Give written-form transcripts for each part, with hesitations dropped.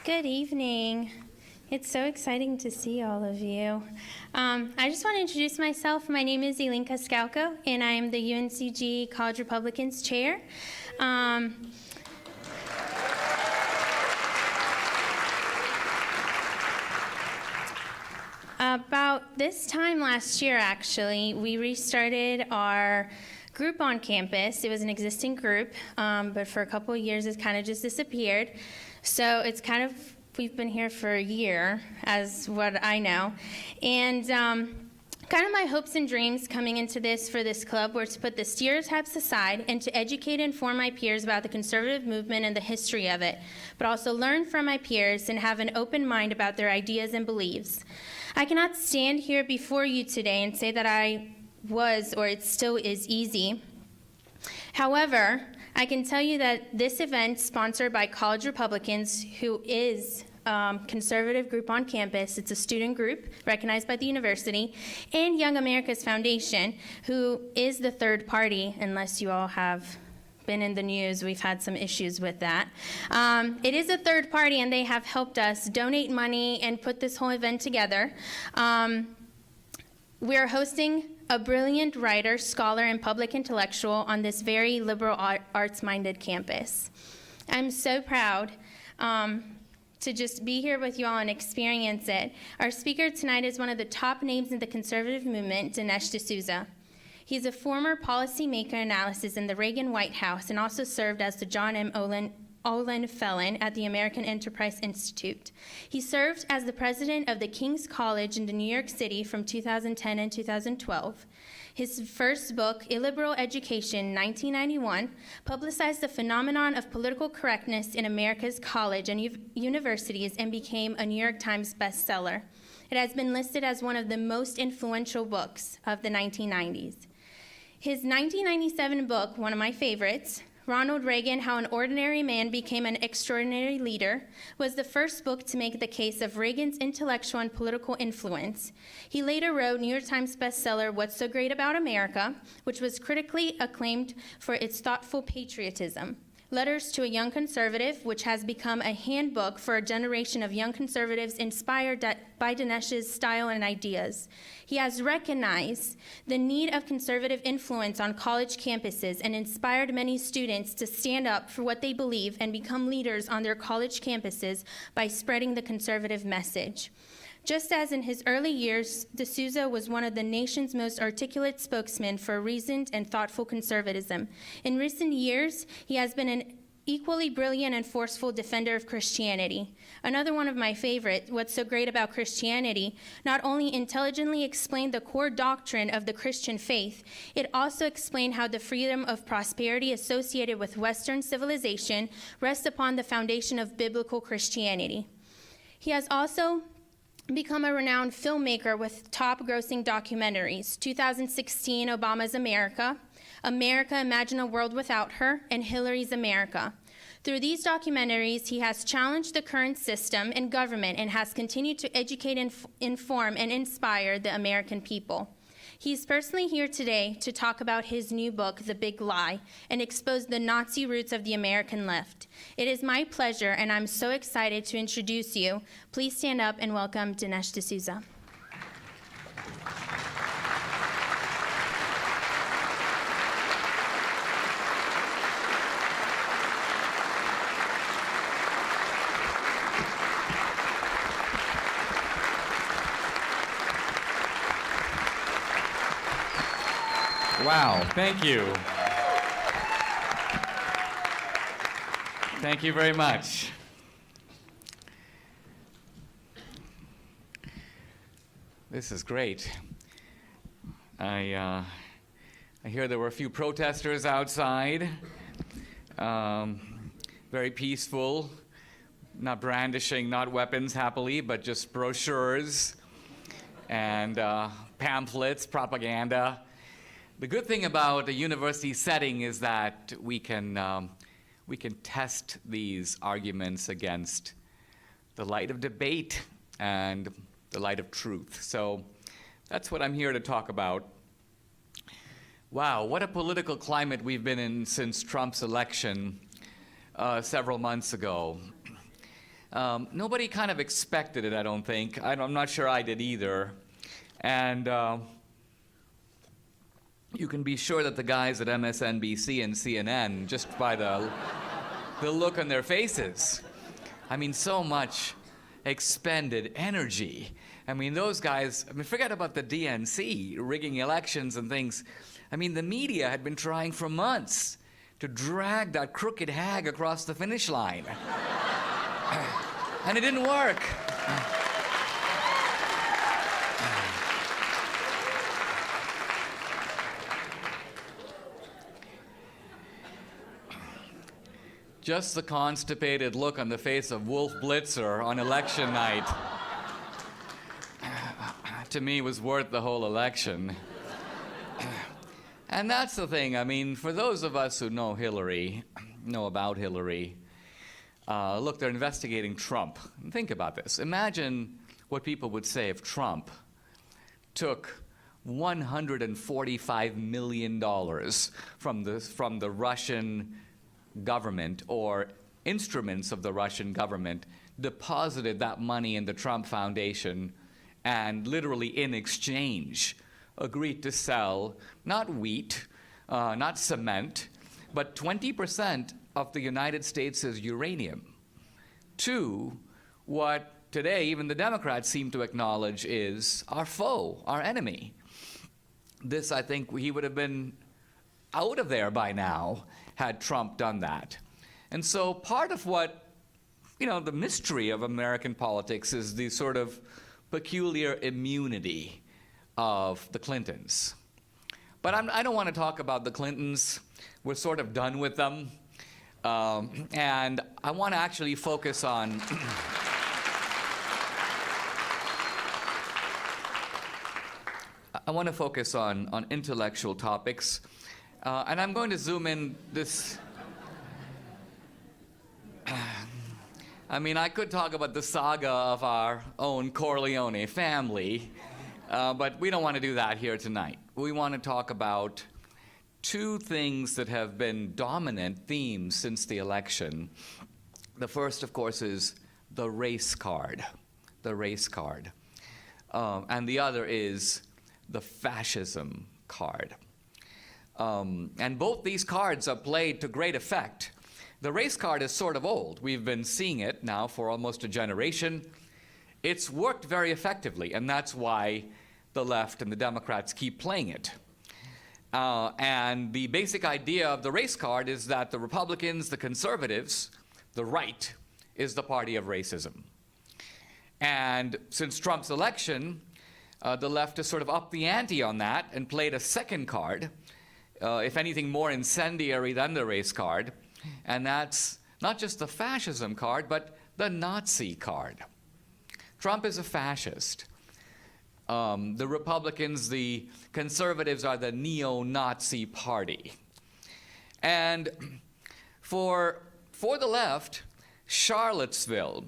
Good evening. It's so exciting to see all of you. I just want to introduce myself. My name is Ilinka Skauko, and I am the UNCG College Republicans Chair. About this time last year, actually, we restarted our group on campus. It was an existing group, but for a couple of years, it's kind of just disappeared. So it's kind of, we've been here for a year, as what I know. And kind of my hopes and dreams coming into this for this club were to put the stereotypes aside and to educate and inform my peers about the conservative movement and the history of it, but also learn from my peers and have an open mind about their ideas and beliefs. I cannot stand here before you today and say that I was, or it still is, easy. However, I can tell you that this event, sponsored by College Republicans, who is conservative group on campus, it's a student group recognized by the university, and Young America's Foundation, who is the third party, unless you all have been in the news. We've had some issues with that. It is a third party, and they have helped us donate money and put this whole event together. We're hosting a brilliant writer, scholar, and public intellectual on this very liberal arts-minded campus. I'm so proud to just be here with you all and experience it. Our speaker tonight is one of the top names in the conservative movement, Dinesh D'Souza. He's a former policymaker analysis in the Reagan White House and also served as the John M. Olin Felon at the American Enterprise Institute. He served as the president of the King's College in New York City from 2010 and 2012. His first book, Illiberal Education, 1991, publicized the phenomenon of political correctness in America's college and universities and became a New York Times bestseller. It has been listed as one of the most influential books of the 1990s. His 1997 book, one of my favorites, Ronald Reagan, How an Ordinary Man Became an Extraordinary Leader, was the first book to make the case of Reagan's intellectual and political influence. He later wrote New York Times bestseller, What's So Great About America, which was critically acclaimed for its thoughtful patriotism. Letters to a Young Conservative, which has become a handbook for a generation of young conservatives inspired by Dinesh's style and ideas. He has recognized the need of conservative influence on college campuses and inspired many students to stand up for what they believe and become leaders on their college campuses by spreading the conservative message. Just as in his early years, D'Souza was one of the nation's most articulate spokesmen for reasoned and thoughtful conservatism. In recent years, he has been an equally brilliant and forceful defender of Christianity. Another one of my favorite, What's So Great About Christianity, not only intelligently explained the core doctrine of the Christian faith, it also explained how the freedom of prosperity associated with Western civilization rests upon the foundation of biblical Christianity. He has also become a renowned filmmaker with top-grossing documentaries, 2016, Obama's America, America, Imagine a World Without Her, and Hillary's America. Through these documentaries, he has challenged the current system and government and has continued to educate, inform, and inspire the American people. He's personally here today to talk about his new book, The Big Lie, and expose the Nazi roots of the American left. It is my pleasure, and I'm so excited to introduce you. Please stand up and welcome Dinesh D'Souza. Wow, thank you. Thank you very much. This is great. I hear there were a few protesters outside, very peaceful, not brandishing, not weapons happily, but just brochures and pamphlets, propaganda. The good thing about a university setting is that we can test these arguments against the light of debate and the light of truth. So that's what I'm here to talk about. Wow, what a political climate we've been in since Trump's election several months ago. Nobody kind of expected it, I don't think. I'm not sure I did either. And you can be sure that the guys at MSNBC and CNN, just by the look on their faces, I mean, so much expended energy. I mean, those guys, forget about the DNC rigging elections and things. I mean, the media had been trying for months to drag that crooked hag across the finish line. And it didn't work. Just the constipated look on the face of Wolf Blitzer on election night, to me, was worth the whole election. And that's the thing. I mean, for those of us who know Hillary, know about Hillary, look, they're investigating Trump. Think about this. Imagine what people would say if Trump took $145 million from the Russian government or instruments of the Russian government, deposited that money in the Trump Foundation, and literally in exchange agreed to sell not wheat, not cement, but 20% of the United States' uranium to what today even the Democrats seem to acknowledge is our foe, our enemy. This, I think, he would have been out of there by now had Trump done that. And so part of what, the mystery of American politics is the sort of peculiar immunity of the Clintons. But I don't want to talk about the Clintons. We're sort of done with them. And I want to actually focus on on intellectual topics. And I'm going to zoom in this. I could talk about the saga of our own Corleone family, but we don't want to do that here tonight. We want to talk about two things that have been dominant themes since the election. The first, of course, is the race card. And the other is the fascism card. And both these cards are played to great effect. The race card is sort of old. We've been seeing it now for almost a generation. It's worked very effectively, and that's why the left and the Democrats keep playing it. And the basic idea of the race card is that the Republicans, the conservatives, the right, is the party of racism. And since Trump's election, the left has sort of upped the ante on that and played a second card, if anything more incendiary than the race card, and that's not just the fascism card, but the Nazi card. Trump is a fascist. The Republicans, the conservatives, are the neo-Nazi party. And for the left, Charlottesville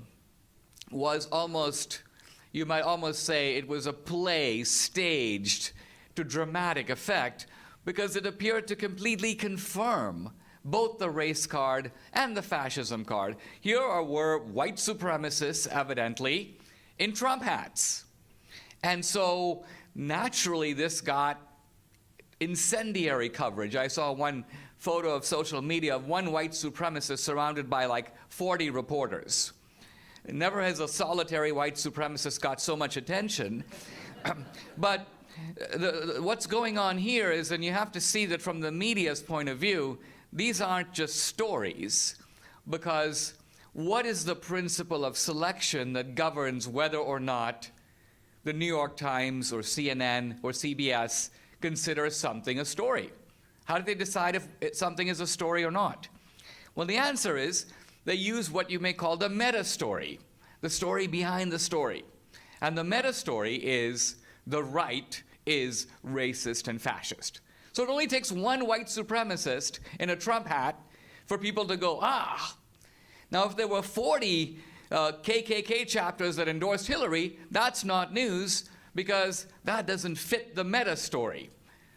was almost, you might almost say it was a play staged to dramatic effect, because it appeared to completely confirm both the race card and the fascism card. Here were white supremacists, evidently, in Trump hats. And so, naturally, this got incendiary coverage. I saw one photo of social media of one white supremacist surrounded by like 40 reporters. Never has a solitary white supremacist got so much attention. But what's going on here is, and you have to see that from the media's point of view, these aren't just stories, because what is the principle of selection that governs whether or not the New York Times or CNN or CBS consider something a story? How do they decide if something is a story or not? Well, the answer is they use what you may call the meta-story, the story behind the story. And the meta-story is the right is racist and fascist. So it only takes one white supremacist in a Trump hat for people to go, ah. Now, if there were 40 KKK chapters that endorsed Hillary, that's not news, because that doesn't fit the meta-story.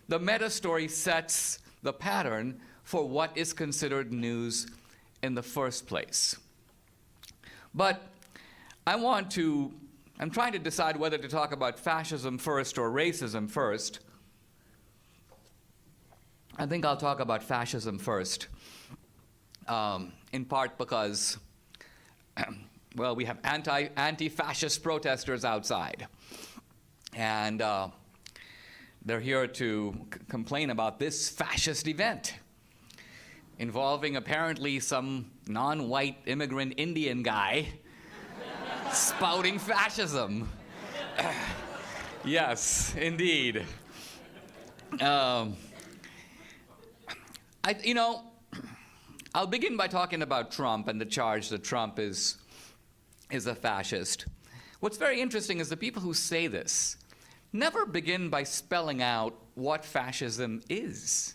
The meta-story sets the pattern for what is considered news in the first place. But I'm trying to decide whether to talk about fascism first or racism first. I think I'll talk about fascism first, in part because, well, we have anti-fascist protesters outside. And they're here to complain about this fascist event involving apparently some non-white immigrant Indian guy spouting fascism. Yes, indeed. I'll begin by talking about Trump and the charge that Trump is a fascist. What's very interesting is the people who say this never begin by spelling out what fascism is.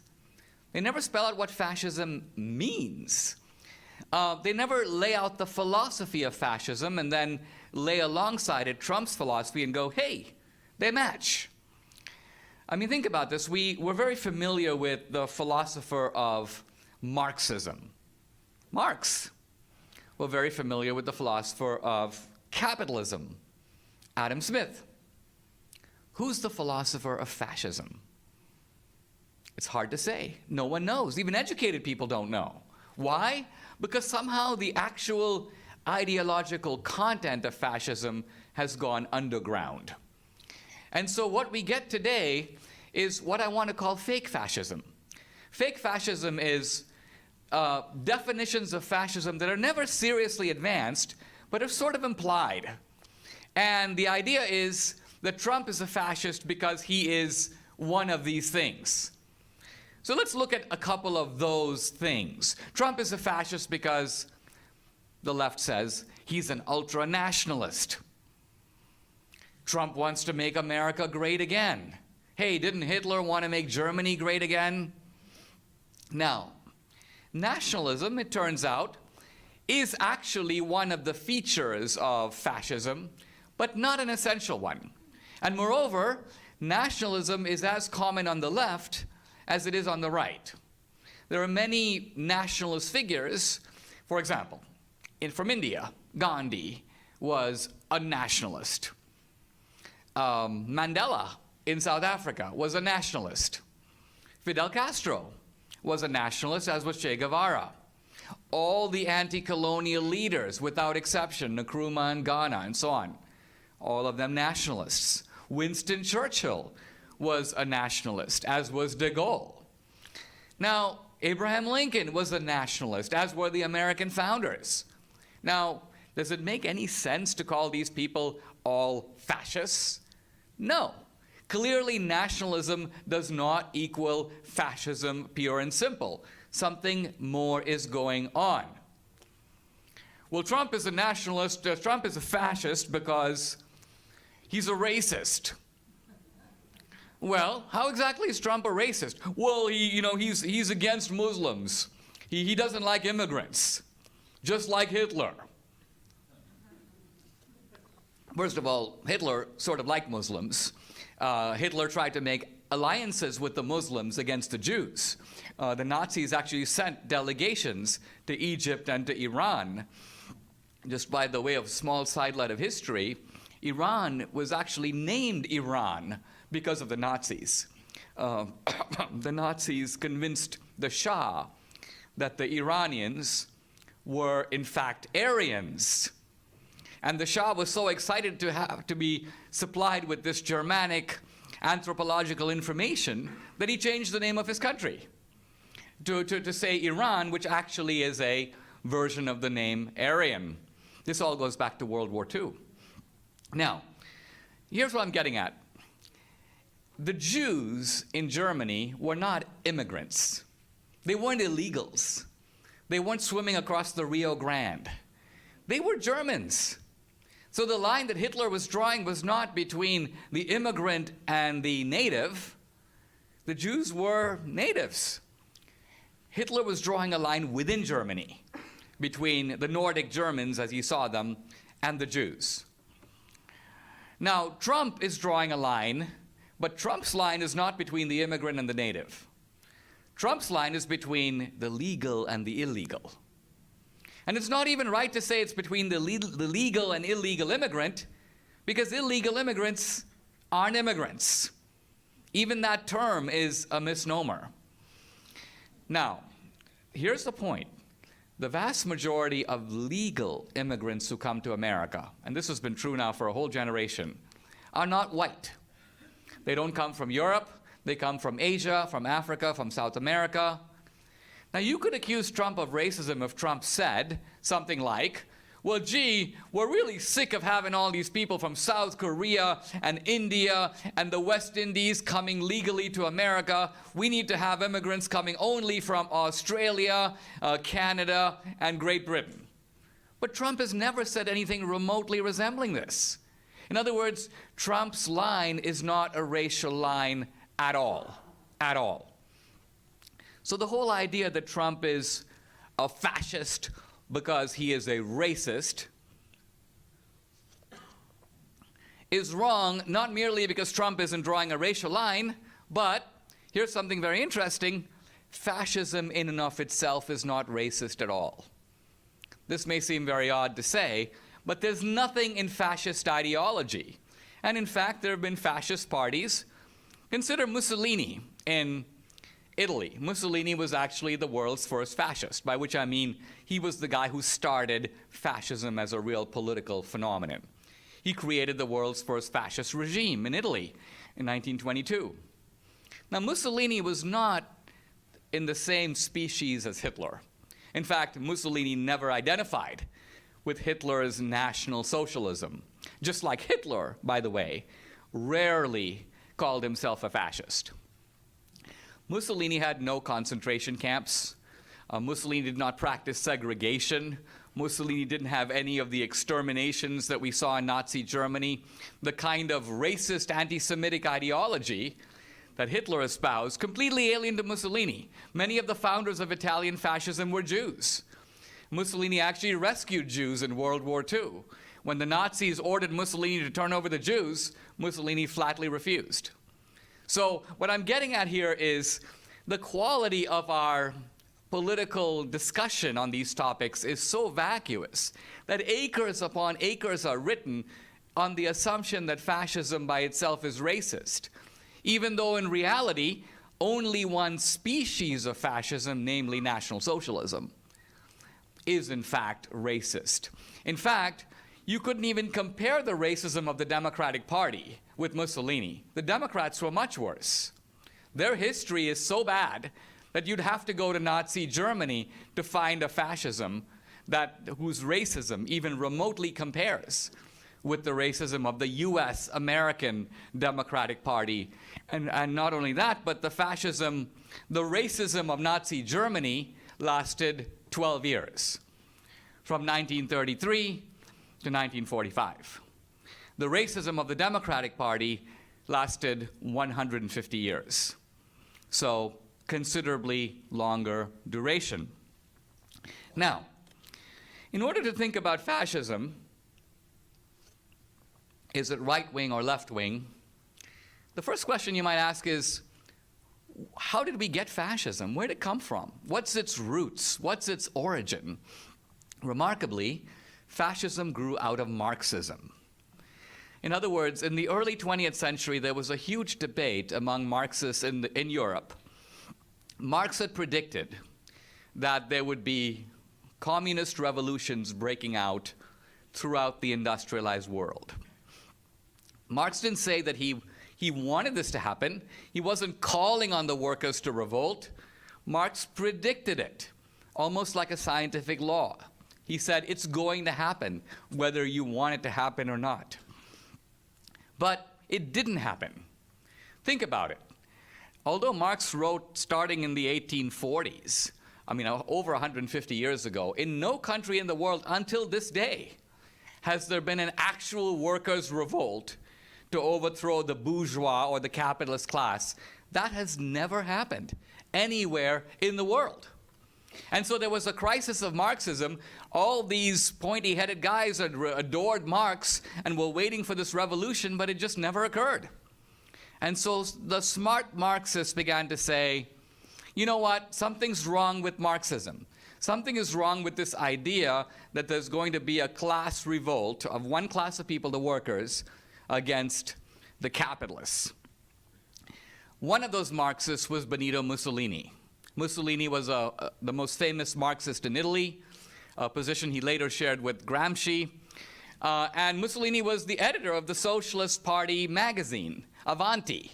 They never spell out what fascism means. They never lay out the philosophy of fascism and then lay alongside it Trump's philosophy and go, hey, they match. I mean, think about this. We're very familiar with the philosopher of Marxism. Marx. We're very familiar with the philosopher of capitalism, Adam Smith. Who's the philosopher of fascism? It's hard to say. No one knows. Even educated people don't know. Why? Because somehow the actual ideological content of fascism has gone underground. And so what we get today is what I want to call fake fascism. Fake fascism is definitions of fascism that are never seriously advanced, but are sort of implied. And the idea is that Trump is a fascist because he is one of these things. So let's look at a couple of those things. Trump is a fascist because the left says he's an ultra-nationalist. Trump wants to make America great again. Hey, didn't Hitler want to make Germany great again? Now, nationalism, it turns out, is actually one of the features of fascism, but not an essential one. And moreover, nationalism is as common on the left as it is on the right. There are many nationalist figures. For example, from India, Gandhi was a nationalist. Mandela in South Africa was a nationalist. Fidel Castro was a nationalist, as was Che Guevara. All the anti-colonial leaders, without exception, Nkrumah in Ghana and so on, all of them nationalists. Winston Churchill was a nationalist, as was de Gaulle. Now, Abraham Lincoln was a nationalist, as were the American founders. Now, does it make any sense to call these people all fascists? No. Clearly, nationalism does not equal fascism pure and simple. Something more is going on. Well, Trump is a nationalist, Trump is a fascist because he's a racist. Well, how exactly is Trump a racist? Well, he's against Muslims. He doesn't like immigrants, just like Hitler. First of all, Hitler sort of liked Muslims. Hitler tried to make alliances with the Muslims against the Jews. The Nazis actually sent delegations to Egypt and to Iran. Just by the way of small sidelight of history, Iran was actually named Iran because of the Nazis. The Nazis convinced the Shah that the Iranians were in fact Aryans. And the Shah was so excited to be supplied with this Germanic anthropological information that he changed the name of his country to say Iran, which actually is a version of the name Aryan. This all goes back to World War II. Now, here's what I'm getting at. The Jews in Germany were not immigrants. They weren't illegals. They weren't swimming across the Rio Grande. They were Germans. So the line that Hitler was drawing was not between the immigrant and the native. The Jews were natives. Hitler was drawing a line within Germany between the Nordic Germans, as he saw them, and the Jews. Now, Trump is drawing a line, but Trump's line is not between the immigrant and the native. Trump's line is between the legal and the illegal. And it's not even right to say it's between the legal and illegal immigrant, because illegal immigrants aren't immigrants. Even that term is a misnomer. Now, here's the point. The vast majority of legal immigrants who come to America, and this has been true now for a whole generation, are not white. They don't come from Europe. They come from Asia, from Africa, from South America. Now, you could accuse Trump of racism if Trump said something like, well, gee, we're really sick of having all these people from South Korea and India and the West Indies coming legally to America. We need to have immigrants coming only from Australia, Canada, and Great Britain. But Trump has never said anything remotely resembling this. In other words, Trump's line is not a racial line at all. At all. So the whole idea that Trump is a fascist because he is a racist is wrong, not merely because Trump isn't drawing a racial line, but here's something very interesting. Fascism in and of itself is not racist at all. This may seem very odd to say, but there's nothing in fascist ideology. And in fact, there have been fascist parties. Consider Mussolini in Italy. Mussolini was actually the world's first fascist, by which I mean he was the guy who started fascism as a real political phenomenon. He created the world's first fascist regime in Italy in 1922. Now, Mussolini was not in the same species as Hitler. In fact, Mussolini never identified with Hitler's National Socialism. Just like Hitler, by the way, rarely called himself a fascist. Mussolini had no concentration camps. Mussolini did not practice segregation. Mussolini didn't have any of the exterminations that we saw in Nazi Germany. The kind of racist anti-Semitic ideology that Hitler espoused, completely alien to Mussolini. Many of the founders of Italian fascism were Jews. Mussolini actually rescued Jews in World War II. When the Nazis ordered Mussolini to turn over the Jews, Mussolini flatly refused. So what I'm getting at here is the quality of our political discussion on these topics is so vacuous that acres upon acres are written on the assumption that fascism by itself is racist, even though in reality, only one species of fascism, namely National Socialism, is in fact racist. In fact, you couldn't even compare the racism of the Democratic Party with Mussolini. The Democrats were much worse. Their history is so bad that you'd have to go to Nazi Germany to find a fascism whose racism even remotely compares with the racism of the US American Democratic Party. And not only that, but the racism of Nazi Germany lasted 12 years, from 1933 to 1945. The racism of the Democratic Party lasted 150 years. So considerably longer duration. Now, in order to think about fascism, is it right-wing or left-wing? The first question you might ask is, how did we get fascism? Where did it come from? What's its roots? What's its origin? Remarkably, fascism grew out of Marxism. In other words, in the early 20th century, there was a huge debate among Marxists in Europe. Marx had predicted that there would be communist revolutions breaking out throughout the industrialized world. Marx didn't say that he wanted this to happen. He wasn't calling on the workers to revolt. Marx predicted it, almost like a scientific law. He said it's going to happen, whether you want it to happen or not. But it didn't happen. Think about it. Although Marx wrote starting in the 1840s, over 150 years ago, in no country in the world until this day has there been an actual workers' revolt to overthrow the bourgeois or the capitalist class. That has never happened anywhere in the world. And so there was a crisis of Marxism. All these pointy-headed guys had adored Marx and were waiting for this revolution, but it just never occurred. And so the smart Marxists began to say, you know what, something's wrong with Marxism. Something is wrong with this idea that there's going to be a class revolt of one class of people, the workers, against the capitalists. One of those Marxists was Benito Mussolini. Mussolini was the most famous Marxist in Italy, a position he later shared with Gramsci. And Mussolini was the editor of the Socialist Party magazine, Avanti.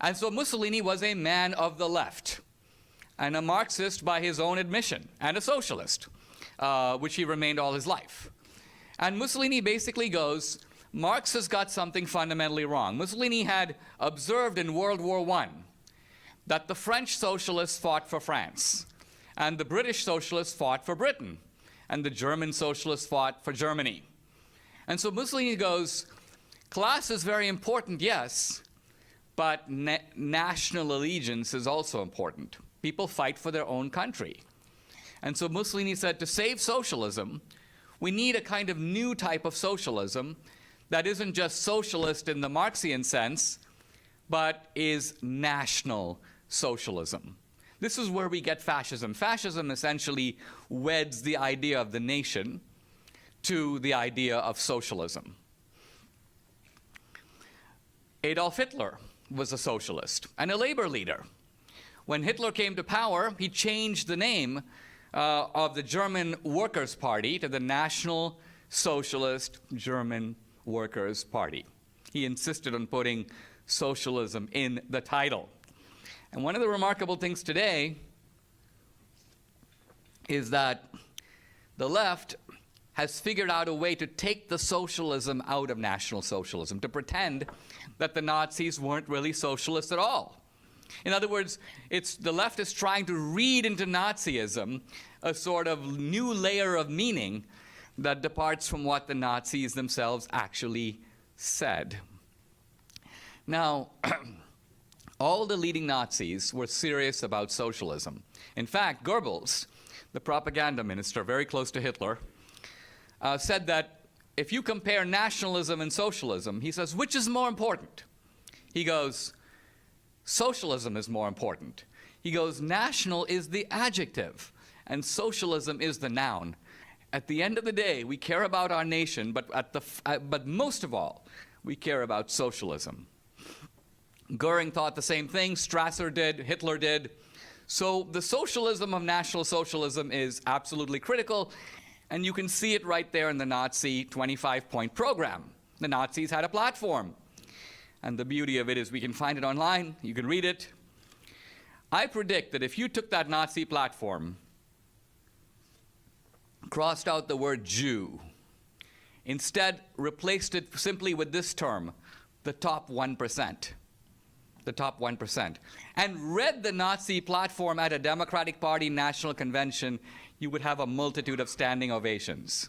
And so Mussolini was a man of the left, and a Marxist by his own admission, and a socialist, which he remained all his life. And Mussolini basically goes, Marx has got something fundamentally wrong. Mussolini had observed in World War I that the French socialists fought for France, and the British socialists fought for Britain, and the German socialists fought for Germany. And so Mussolini goes, class is very important, yes, but national allegiance is also important. People fight for their own country. And so Mussolini said, to save socialism, we need a kind of new type of socialism that isn't just socialist in the Marxian sense, but is national socialism. This is where we get fascism. Fascism essentially weds the idea of the nation to the idea of socialism. Adolf Hitler was a socialist and a labor leader. When Hitler came to power, he changed the name of the German Workers' Party to the National Socialist German Workers' Party. He insisted on putting socialism in the title. And one of the remarkable things today is that the left has figured out a way to take the socialism out of National Socialism, to pretend that the Nazis weren't really socialists at all. In other words, the left is trying to read into Nazism a sort of new layer of meaning that departs from what the Nazis themselves actually said. Now, all the leading Nazis were serious about socialism. In fact, Goebbels, the propaganda minister very close to Hitler, said that if you compare nationalism and socialism, he says, which is more important? He goes, socialism is more important. He goes, national is the adjective, and socialism is the noun. At the end of the day, we care about our nation, but most of all, we care about socialism. Goering thought the same thing, Strasser did, Hitler did. So the socialism of National Socialism is absolutely critical, and you can see it right there in the Nazi 25-point program. The Nazis had a platform. And the beauty of it is we can find it online, you can read it. I predict that if you took that Nazi platform, crossed out the word Jew, instead replaced it simply with this term, the top 1%. The top 1%. And read the Nazi platform at a Democratic Party national convention, you would have a multitude of standing ovations.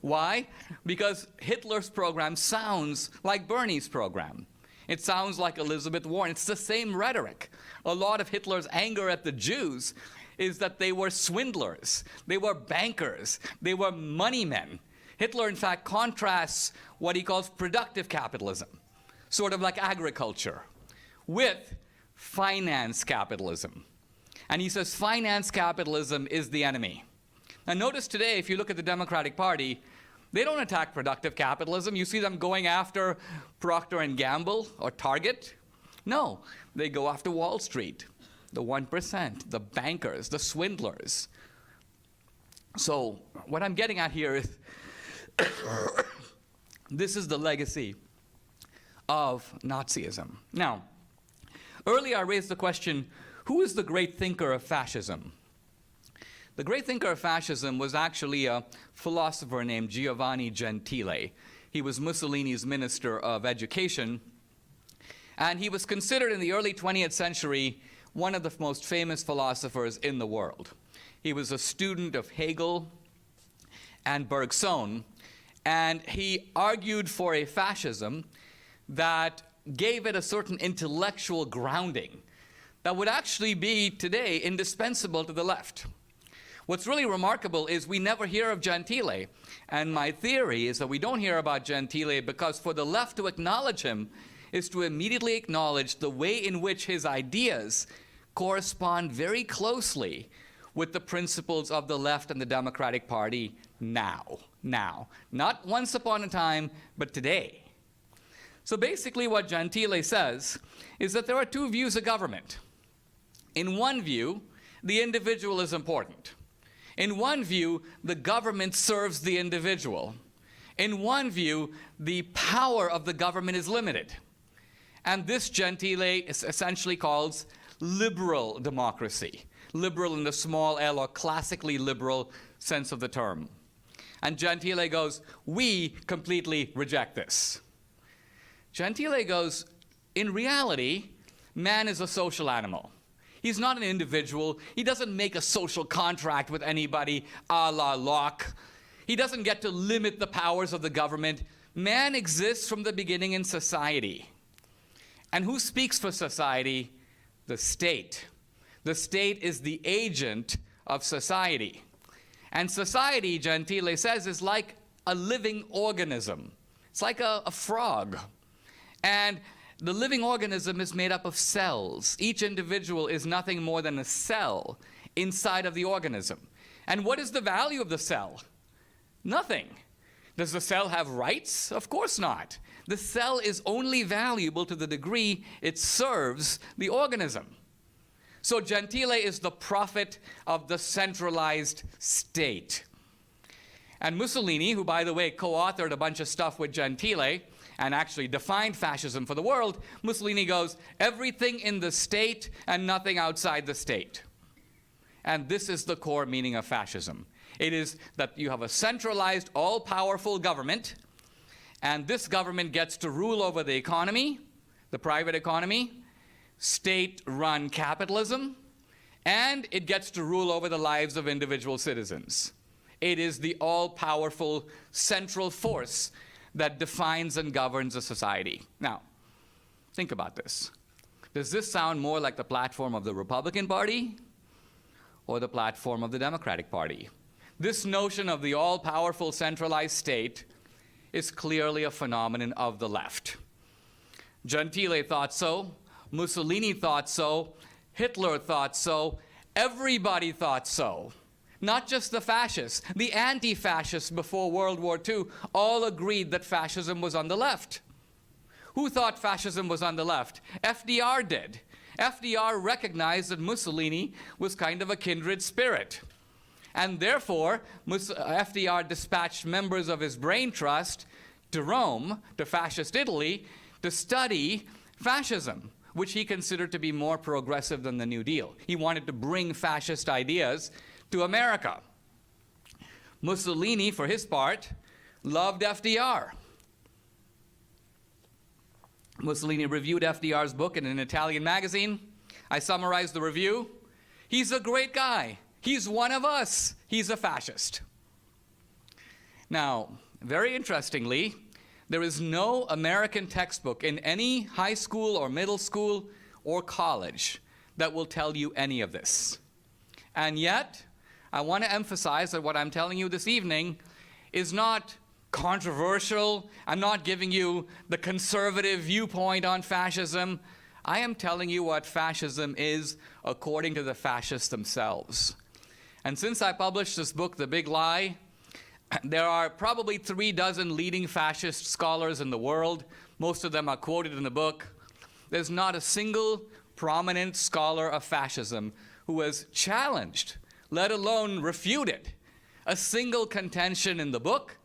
Why? Because Hitler's program sounds like Bernie's program. It sounds like Elizabeth Warren. It's the same rhetoric. A lot of Hitler's anger at the Jews is that they were swindlers, they were bankers, they were money men. Hitler, in fact, contrasts what he calls productive capitalism, sort of like agriculture, with finance capitalism. And he says finance capitalism is the enemy. Now notice today, if you look at the Democratic Party, they don't attack productive capitalism. You see them going after Procter & Gamble or Target. No, they go after Wall Street, the 1%, the bankers, the swindlers. So what I'm getting at here is this is the legacy of Nazism. Now, earlier I raised the question, who is the great thinker of fascism? The great thinker of fascism was actually a philosopher named Giovanni Gentile. He was Mussolini's Minister of Education, and he was considered in the early 20th century one of the most famous philosophers in the world. He was a student of Hegel and Bergson, and he argued for a fascism that gave it a certain intellectual grounding that would actually be today indispensable to the left. What's really remarkable is we never hear of Gentile, and my theory is that we don't hear about Gentile because for the left to acknowledge him is to immediately acknowledge the way in which his ideas correspond very closely with the principles of the left and the Democratic Party now. Now. Not once upon a time, but today. So basically what Gentile says is that there are two views of government. In one view, the individual is important. In one view, the government serves the individual. In one view, the power of the government is limited. And this Gentile essentially calls liberal democracy. Liberal in the small L, or classically liberal sense of the term. And Gentile goes, we completely reject this. Gentile goes, in reality, man is a social animal. He's not an individual. He doesn't make a social contract with anybody a la Locke. He doesn't get to limit the powers of the government. Man exists from the beginning in society. And who speaks for society? The state. The state is the agent of society. And society, Gentile says, is like a living organism. It's like a frog. And the living organism is made up of cells. Each individual is nothing more than a cell inside of the organism. And what is the value of the cell? Nothing. Does the cell have rights? Of course not. The cell is only valuable to the degree it serves the organism. So Gentile is the prophet of the centralized state. And Mussolini, who by the way co-authored a bunch of stuff with Gentile and actually defined fascism for the world, Mussolini goes, everything in the state and nothing outside the state. And this is the core meaning of fascism. It is that you have a centralized, all-powerful government, and this government gets to rule over the economy, the private economy, state-run capitalism, and it gets to rule over the lives of individual citizens. It is the all-powerful central force that defines and governs a society. Now, think about this. Does this sound more like the platform of the Republican Party or the platform of the Democratic Party? This notion of the all-powerful centralized state is clearly a phenomenon of the left. Gentile thought so, Mussolini thought so, Hitler thought so, everybody thought so. Not just the fascists, the anti-fascists before World War II all agreed that fascism was on the left. Who thought fascism was on the left? FDR did. FDR recognized that Mussolini was kind of a kindred spirit. And therefore, FDR dispatched members of his brain trust to Rome, to fascist Italy, to study fascism, which he considered to be more progressive than the New Deal. He wanted to bring fascist ideas to America. Mussolini, for his part, loved FDR. Mussolini reviewed FDR's book in an Italian magazine. I summarized the review. He's a great guy. He's one of us. He's a fascist. Now, very interestingly, there is no American textbook in any high school or middle school or college that will tell you any of this. And yet, I want to emphasize that what I'm telling you this evening is not controversial. I'm not giving you the conservative viewpoint on fascism. I am telling you what fascism is according to the fascists themselves. And since I published this book, The Big Lie, there are probably 36 leading fascist scholars in the world. Most of them are quoted in the book. There's not a single prominent scholar of fascism who has challenged, let alone refuted, a single contention in the book,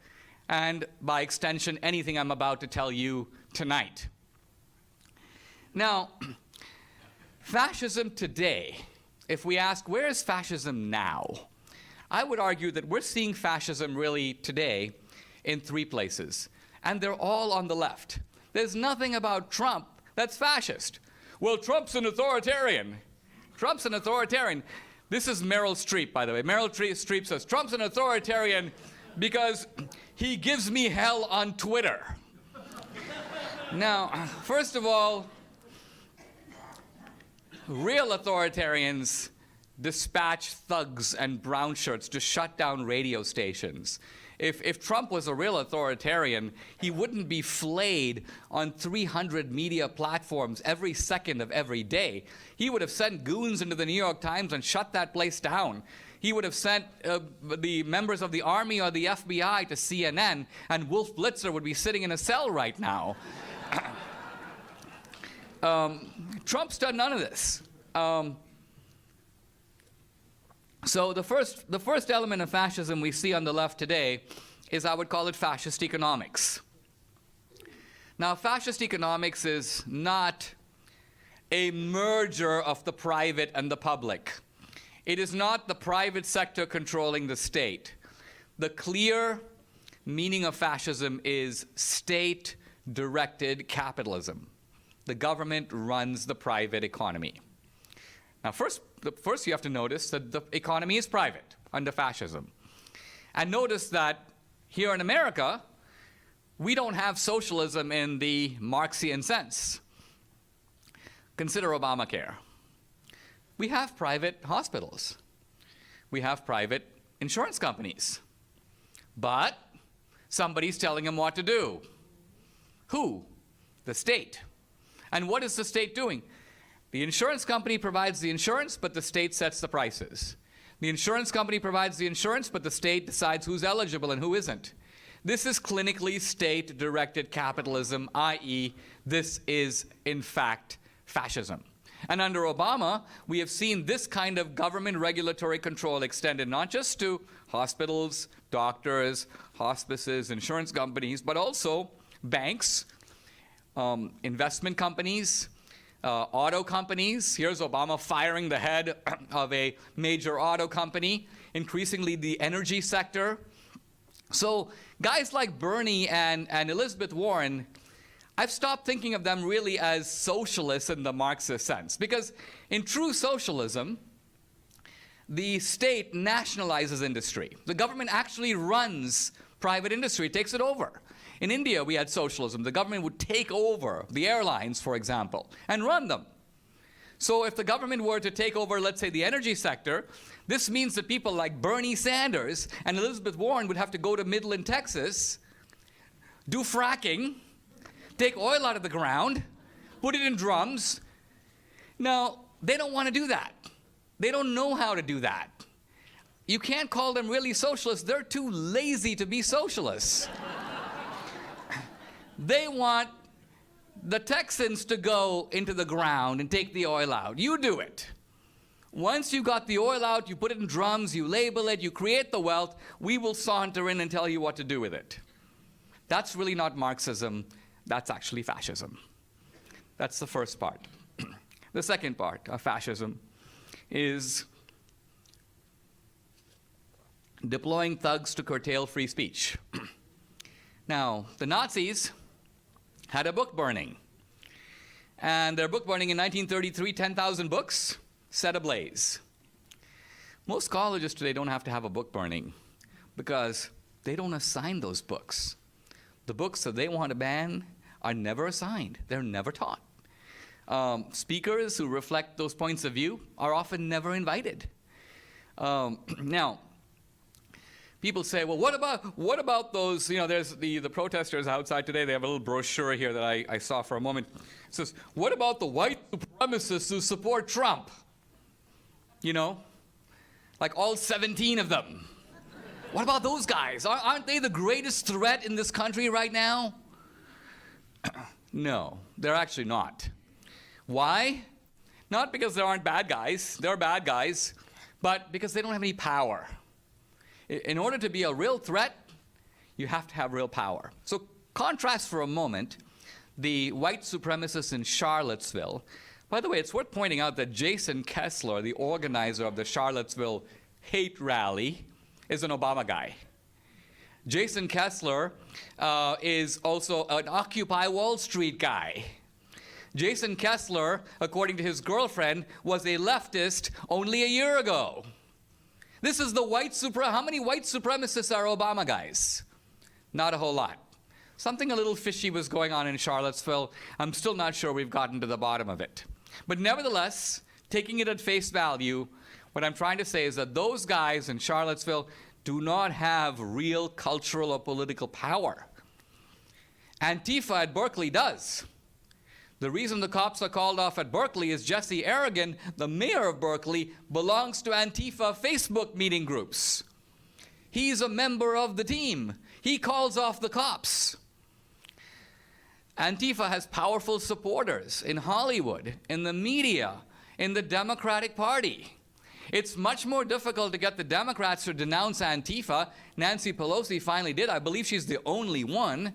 and by extension, anything I'm about to tell you tonight. Now, fascism today, if we ask, where is fascism now? I would argue that we're seeing fascism really today in 3 places, and they're all on the left. There's nothing about Trump that's fascist. Well, Trump's an authoritarian. Trump's an authoritarian. This is Meryl Streep, by the way. Meryl Streep says, Trump's an authoritarian because he gives me hell on Twitter. Now, first of all, real authoritarians dispatch thugs and brown shirts to shut down radio stations. If Trump was a real authoritarian, he wouldn't be flayed on 300 media platforms every second of every day. He would have sent goons into the New York Times and shut that place down. He would have sent the members of the Army or the FBI to CNN, and Wolf Blitzer would be sitting in a cell right now. Trump's done none of this. So the first element of fascism we see on the left today is, I would call it, fascist economics. Now, fascist economics is not a merger of the private and the public. It is not the private sector controlling the state. The clear meaning of fascism is state-directed capitalism. The government runs the private economy. Now, first you have to notice that the economy is private under fascism. And notice that here in America, we don't have socialism in the Marxian sense. Consider Obamacare. We have private hospitals. We have private insurance companies. But somebody's telling them what to do. Who? The state. And what is the state doing? The insurance company provides the insurance, but the state sets the prices. The insurance company provides the insurance, but the state decides who's eligible and who isn't. This is clinically state-directed capitalism, i.e., this is, in fact, fascism. And under Obama, we have seen this kind of government regulatory control extended not just to hospitals, doctors, hospices, insurance companies, but also banks, investment companies, auto companies. Here's Obama firing the head of a major auto company, increasingly the energy sector. So guys like Bernie and Elizabeth Warren, I've stopped thinking of them really as socialists in the Marxist sense, because in true socialism, the state nationalizes industry. The government actually runs private industry, takes it over. In India, we had socialism. The government would take over the airlines, for example, and run them. So if the government were to take over, let's say, the energy sector, this means that people like Bernie Sanders and Elizabeth Warren would have to go to Midland, Texas, do fracking, take oil out of the ground, put it in drums. Now, they don't want to do that. They don't know how to do that. You can't call them really socialists. They're too lazy to be socialists. They want the Texans to go into the ground and take the oil out. You do it. Once you got the oil out, you put it in drums, you label it, you create the wealth, we will saunter in and tell you what to do with it. That's really not Marxism. That's actually fascism. That's the first part. The second part of fascism is deploying thugs to curtail free speech. Now, the Nazis had a book burning. And their book burning in 1933, 10,000 books set ablaze. Most colleges today don't have to have a book burning because they don't assign those books. The books that they want to ban are never assigned. They're never taught. Speakers who reflect those points of view are often never invited. Now, people say, well, what about those, there's the protesters outside today. They have a little brochure here that I saw for a moment. It says, what about the white supremacists who support Trump? Like all 17 of them. What about those guys? Aren't they the greatest threat in this country right now? No, they're actually not. Why? Not because there aren't bad guys. There are bad guys. But because they don't have any power. In order to be a real threat, you have to have real power. So contrast for a moment the white supremacists in Charlottesville. By the way, it's worth pointing out that Jason Kessler, the organizer of the Charlottesville hate rally, is an Obama guy. Jason Kessler is also an Occupy Wall Street guy. Jason Kessler, according to his girlfriend, was a leftist only a year ago. This is the how many white supremacists are Obama guys? Not a whole lot. Something a little fishy was going on in Charlottesville. I'm still not sure we've gotten to the bottom of it. But nevertheless, taking it at face value, What I'm trying to say is that those guys in Charlottesville do not have real cultural or political power. Antifa at Berkeley does. The reason the cops are called off at Berkeley is Jesse Aragon, the mayor of Berkeley, belongs to Antifa Facebook meeting groups. He's a member of the team. He calls off the cops. Antifa has powerful supporters in Hollywood, in the media, in the Democratic Party. It's much more difficult to get the Democrats to denounce Antifa. Nancy Pelosi finally did. I believe she's the only one.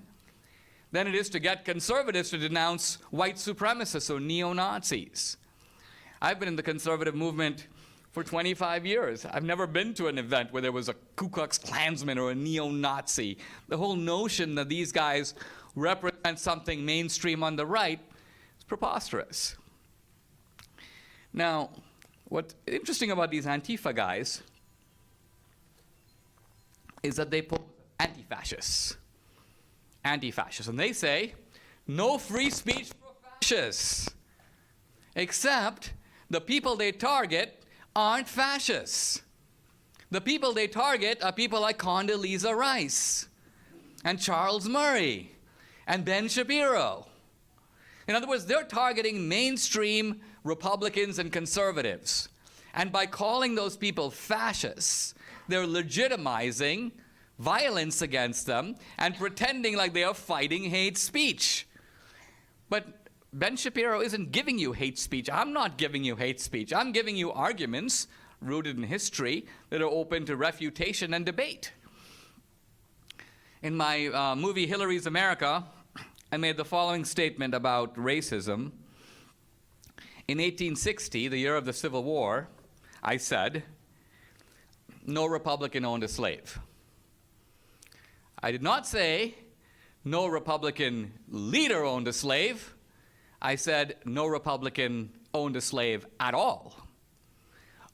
Than it is to get conservatives to denounce white supremacists or neo-Nazis. I've been in the conservative movement for 25 years. I've never been to an event where there was a Ku Klux Klansman or a neo-Nazi. The whole notion that these guys represent something mainstream on the right is preposterous. Now, what's interesting about these Antifa guys is that they pose anti-fascists. Anti-fascists. And they say, no free speech for fascists. Except the people they target aren't fascists. The people they target are people like Condoleezza Rice and Charles Murray and Ben Shapiro. In other words, they're targeting mainstream Republicans and conservatives. And by calling those people fascists, they're legitimizing violence against them and pretending like they are fighting hate speech. But Ben Shapiro isn't giving you hate speech. I'm not giving you hate speech. I'm giving you arguments rooted in history that are open to refutation and debate. In my movie Hillary's America, I made the following statement about racism. In 1860, the year of the Civil War, I said, no Republican owned a slave. I did not say no Republican leader owned a slave. I said no Republican owned a slave at all.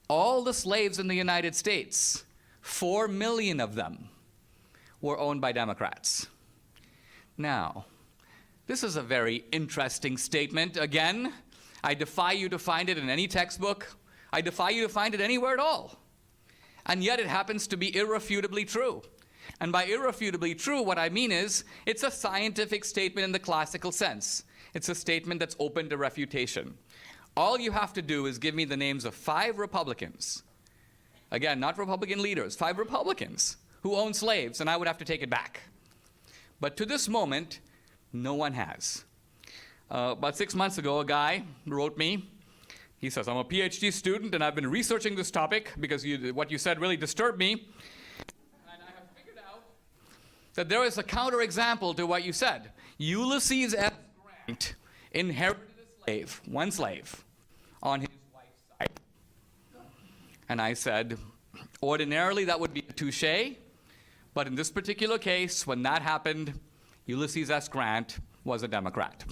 All the slaves in the United States, 4 million of them, were owned by Democrats. Now, this is a very interesting statement. Again, I defy you to find it in any textbook. I defy you to find it anywhere at all. And yet it happens to be irrefutably true. And by irrefutably true, what I mean is it's a scientific statement in the classical sense. It's a statement that's open to refutation. All you have to do is give me the names of 5 Republicans. Again, not Republican leaders, 5 Republicans who own slaves, and I would have to take it back. But to this moment, no one has. About 6 months ago, a guy wrote me. He says, I'm a PhD student, and I've been researching this topic because what you said really disturbed me. That there is a counterexample to what you said. Ulysses S. Grant inherited a slave, one slave, on his wife's side. And I said, ordinarily that would be a touche, but in this particular case, when that happened, Ulysses S. Grant was a Democrat.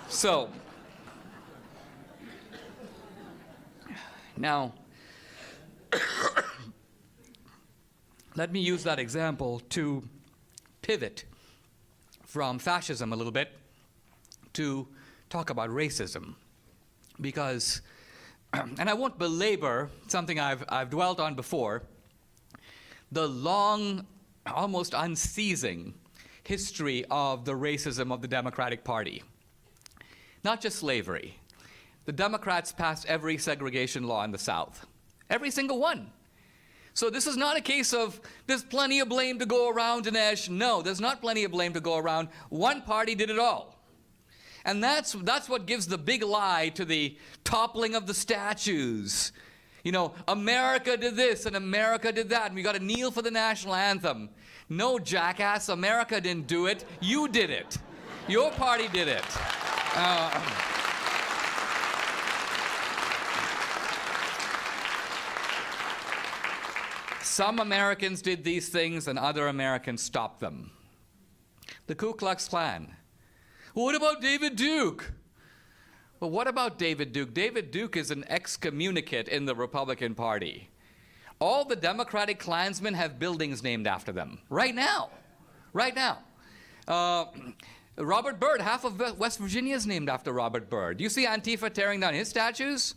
So, now, let me use that example to pivot from fascism a little bit to talk about racism. Because, and I won't belabor something I've dwelt on before, the long, almost unceasing history of the racism of the Democratic Party. Not just slavery. The Democrats passed every segregation law in the South. Every single one. So this is not a case of there's plenty of blame to go around, Dinesh. No, there's not plenty of blame to go around. One party did it all. And that's what gives the big lie to the toppling of the statues. You know, America did this and America did that, and we got to kneel for the national anthem. No, jackass, America didn't do it. You did it. Your party did it. Some Americans did these things and other Americans stopped them. The Ku Klux Klan. What about David Duke? Well, what about David Duke? David Duke is an excommunicate in the Republican Party. All the Democratic Klansmen have buildings named after them. Right now. Right now. Robert Byrd, half of West Virginia is named after Robert Byrd. Do you see Antifa tearing down his statues?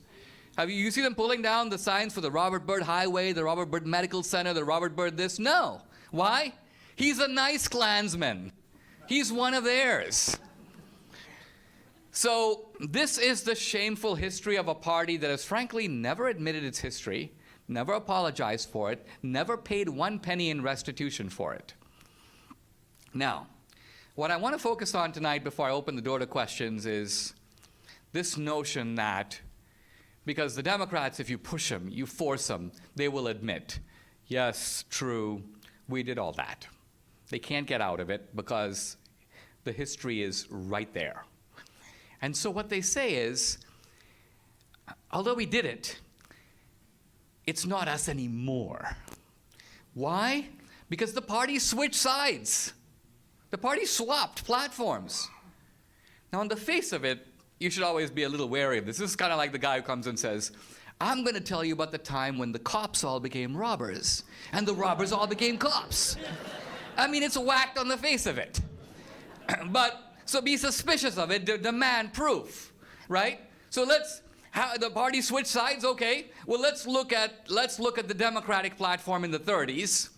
Have you see them pulling down the signs for the Robert Byrd Highway, the Robert Byrd Medical Center, the Robert Byrd this? No. Why? He's a nice Klansman. He's one of theirs. So this is the shameful history of a party that has frankly never admitted its history, never apologized for it, never paid 1 penny in restitution for it. Now, what I want to focus on tonight before I open the door to questions is this notion that because the Democrats, if you push them, you force them, they will admit, yes, true, we did all that. They can't get out of it because the history is right there. And so what they say is, although we did it, it's not us anymore. Why? Because the party switched sides. The party swapped platforms. Now, on the face of it, you should always be a little wary of this. This is kind of like the guy who comes and says, I'm going to tell you about the time when the cops all became robbers, and the robbers all became cops. I mean, it's whacked on the face of it. But, so be suspicious of it, demand proof, right? So the party switched sides, okay. Well, let's look at the Democratic platform in the 30s.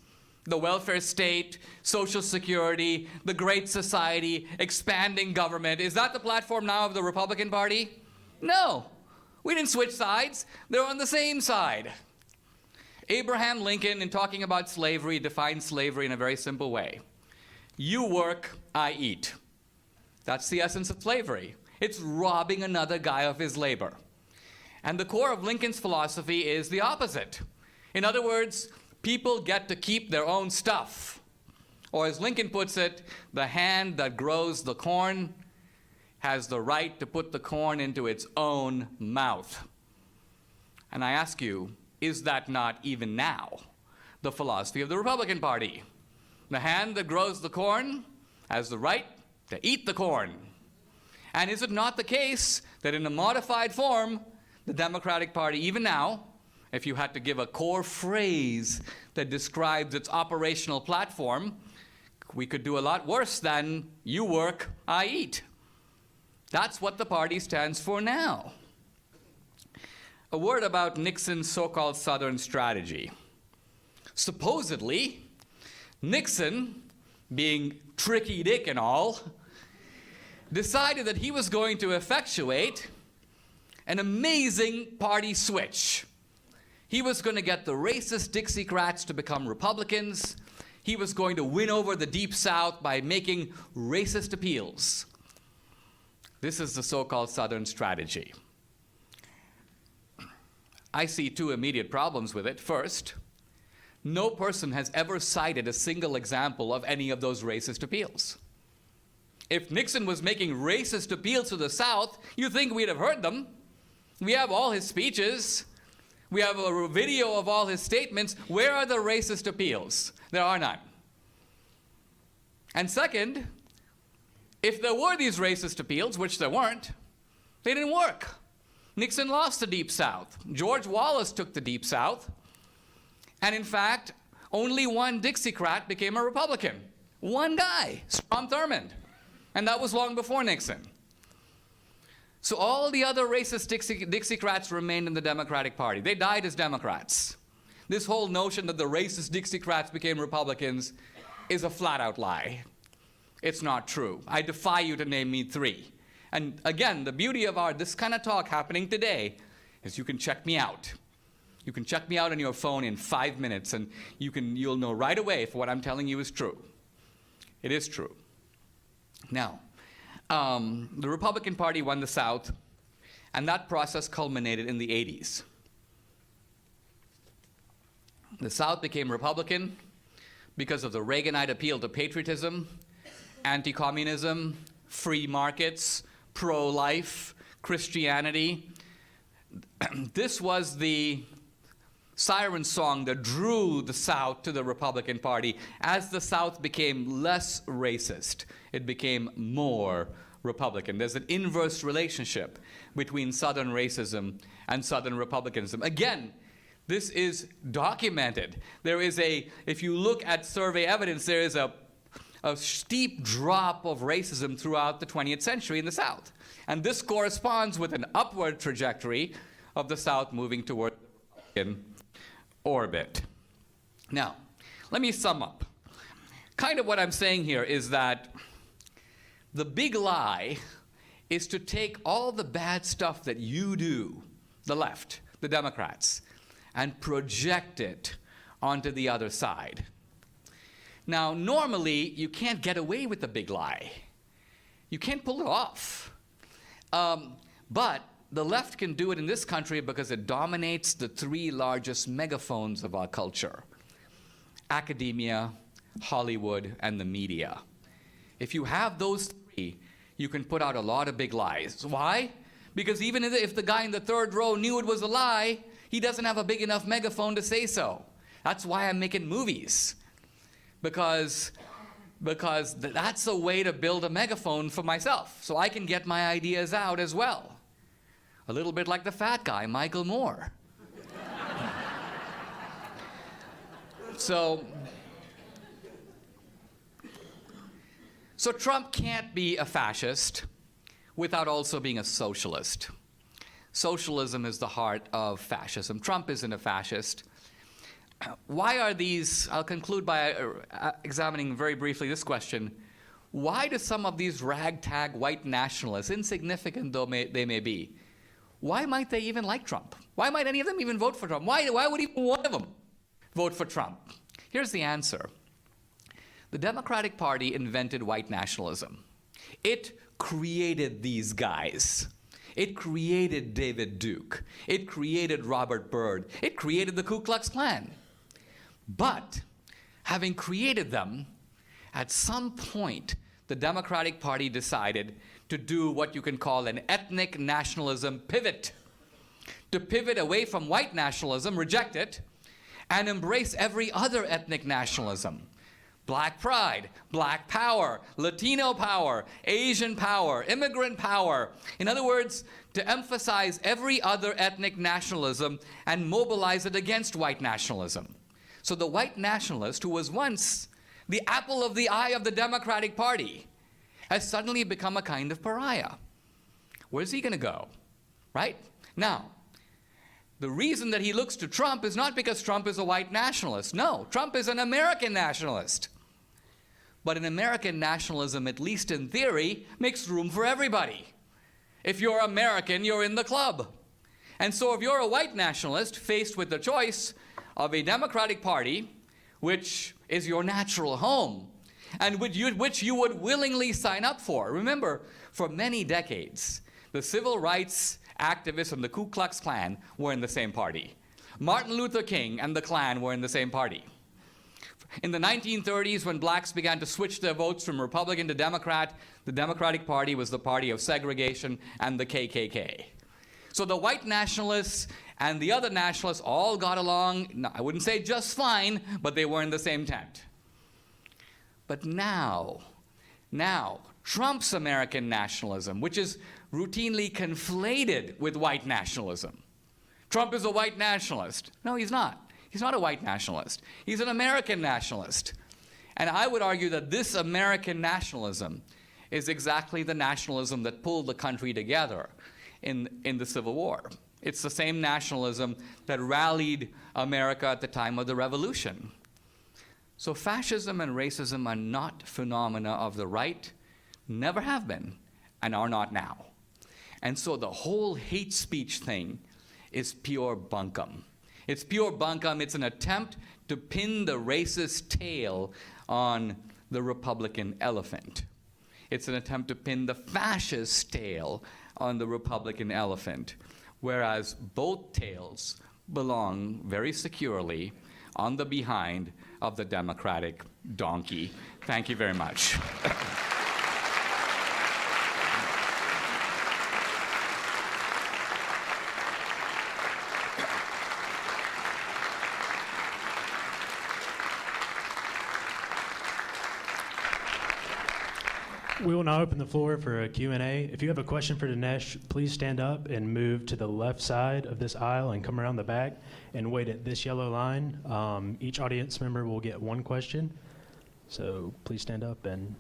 The welfare state, Social Security, the Great Society, expanding government. Is that the platform now of the Republican Party? No. We didn't switch sides. They're on the same side. Abraham Lincoln, in talking about slavery, defined slavery in a very simple way. You work, I eat. That's the essence of slavery. It's robbing another guy of his labor. And the core of Lincoln's philosophy is the opposite. In other words, people get to keep their own stuff. Or as Lincoln puts it, the hand that grows the corn has the right to put the corn into its own mouth. And I ask you, is that not even now the philosophy of the Republican Party? The hand that grows the corn has the right to eat the corn. And is it not the case that in a modified form, the Democratic Party, even now, if you had to give a core phrase that describes its operational platform, we could do a lot worse than you work, I eat. That's what the party stands for now. A word about Nixon's so-called Southern strategy. Supposedly, Nixon, being tricky Dick and all, decided that he was going to effectuate an amazing party switch. He was going to get the racist Dixiecrats to become Republicans. He was going to win over the Deep South by making racist appeals. This is the so-called Southern strategy. I see 2 immediate problems with it. First, no person has ever cited a single example of any of those racist appeals. If Nixon was making racist appeals to the South, you'd think we'd have heard them. We have all his speeches. We have a video of all his statements. Where are the racist appeals? There are none. And second, if there were these racist appeals, which there weren't, they didn't work. Nixon lost the Deep South. George Wallace took the Deep South. And in fact, only one Dixiecrat became a Republican. One guy, Strom Thurmond. And that was long before Nixon. So all the other racist Dixiecrats remained in the Democratic Party. They died as Democrats. This whole notion that the racist Dixiecrats became Republicans is a flat-out lie. It's not true. I defy you to name me 3. And again, the beauty of this kind of talk happening today is you can check me out. You can check me out on your phone in 5 minutes, and you'll know right away if what I'm telling you is true. It is true. Now, the Republican Party won the South, and that process culminated in the 80s. The South became Republican because of the Reaganite appeal to patriotism, anti-communism, free markets, pro-life, Christianity. This was the siren song that drew the South to the Republican Party. As the South became less racist, it became more Republican. There's an inverse relationship between Southern racism and Southern Republicanism. Again, this is documented. There is if you look at survey evidence, there is a steep drop of racism throughout the 20th century in the South. And this corresponds with an upward trajectory of the South moving toward in orbit. Now, let me sum up. Kind of what I'm saying here is that the big lie is to take all the bad stuff that you do, the left, the Democrats, and project it onto the other side. Now, normally, you can't get away with the big lie. You can't pull it off. But the left can do it in this country because it dominates the three largest megaphones of our culture: academia, Hollywood, and the media. If you have those three, you can put out a lot of big lies. Why? Because even if the guy in the third row knew it was a lie, he doesn't have a big enough megaphone to say so. That's why I'm making movies. Because that's a way to build a megaphone for myself, so I can get my ideas out as well. A little bit like the fat guy, Michael Moore. So Trump can't be a fascist without also being a socialist. Socialism is the heart of fascism. Trump isn't a fascist. Why are these, I'll conclude by examining very briefly this question: why do some of these ragtag white nationalists, insignificant though they may be, why might they even like Trump? Why might any of them even vote for Trump? Why would even one of them vote for Trump? Here's the answer. The Democratic Party invented white nationalism. It created these guys. It created David Duke. It created Robert Byrd. It created the Ku Klux Klan. But having created them, at some point, the Democratic Party decided to do what you can call an ethnic nationalism pivot. To pivot away from white nationalism, reject it, and embrace every other ethnic nationalism. Black pride, black power, Latino power, Asian power, immigrant power. In other words, to emphasize every other ethnic nationalism and mobilize it against white nationalism. So the white nationalist, who was once the apple of the eye of the Democratic Party, has suddenly become a kind of pariah. Where's he going to go? Right? Now, the reason that he looks to Trump is not because Trump is a white nationalist. No, Trump is an American nationalist. But an American nationalism, at least in theory, makes room for everybody. If you're American, you're in the club. And so if you're a white nationalist faced with the choice of a Democratic Party, which is your natural home, and which you would willingly sign up for. Remember, for many decades, the civil rights activists and the Ku Klux Klan were in the same party. Martin Luther King and the Klan were in the same party. In the 1930s, when blacks began to switch their votes from Republican to Democrat, the Democratic Party was the party of segregation and the KKK. So the white nationalists and the other nationalists all got along, I wouldn't say just fine, but they were in the same tent. But now, Trump's American nationalism, which is routinely conflated with white nationalism. Trump is a white nationalist. No, he's not. He's not a white nationalist. He's an American nationalist. And I would argue that this American nationalism is exactly the nationalism that pulled the country together in the Civil War. It's the same nationalism that rallied America at the time of the Revolution. So fascism and racism are not phenomena of the right, never have been, and are not now. And so the whole hate speech thing is pure bunkum. It's pure bunkum. It's an attempt to pin the racist tail on the Republican elephant. It's an attempt to pin the fascist tail on the Republican elephant, whereas both tails belong very securely on the behind of the Democratic donkey. Thank you very much. We will now open the floor for a Q&A. If you have a question for Dinesh, please stand up and move to the left side of this aisle and come around the back and wait at this yellow line. Each audience member will get one question. So please stand up and...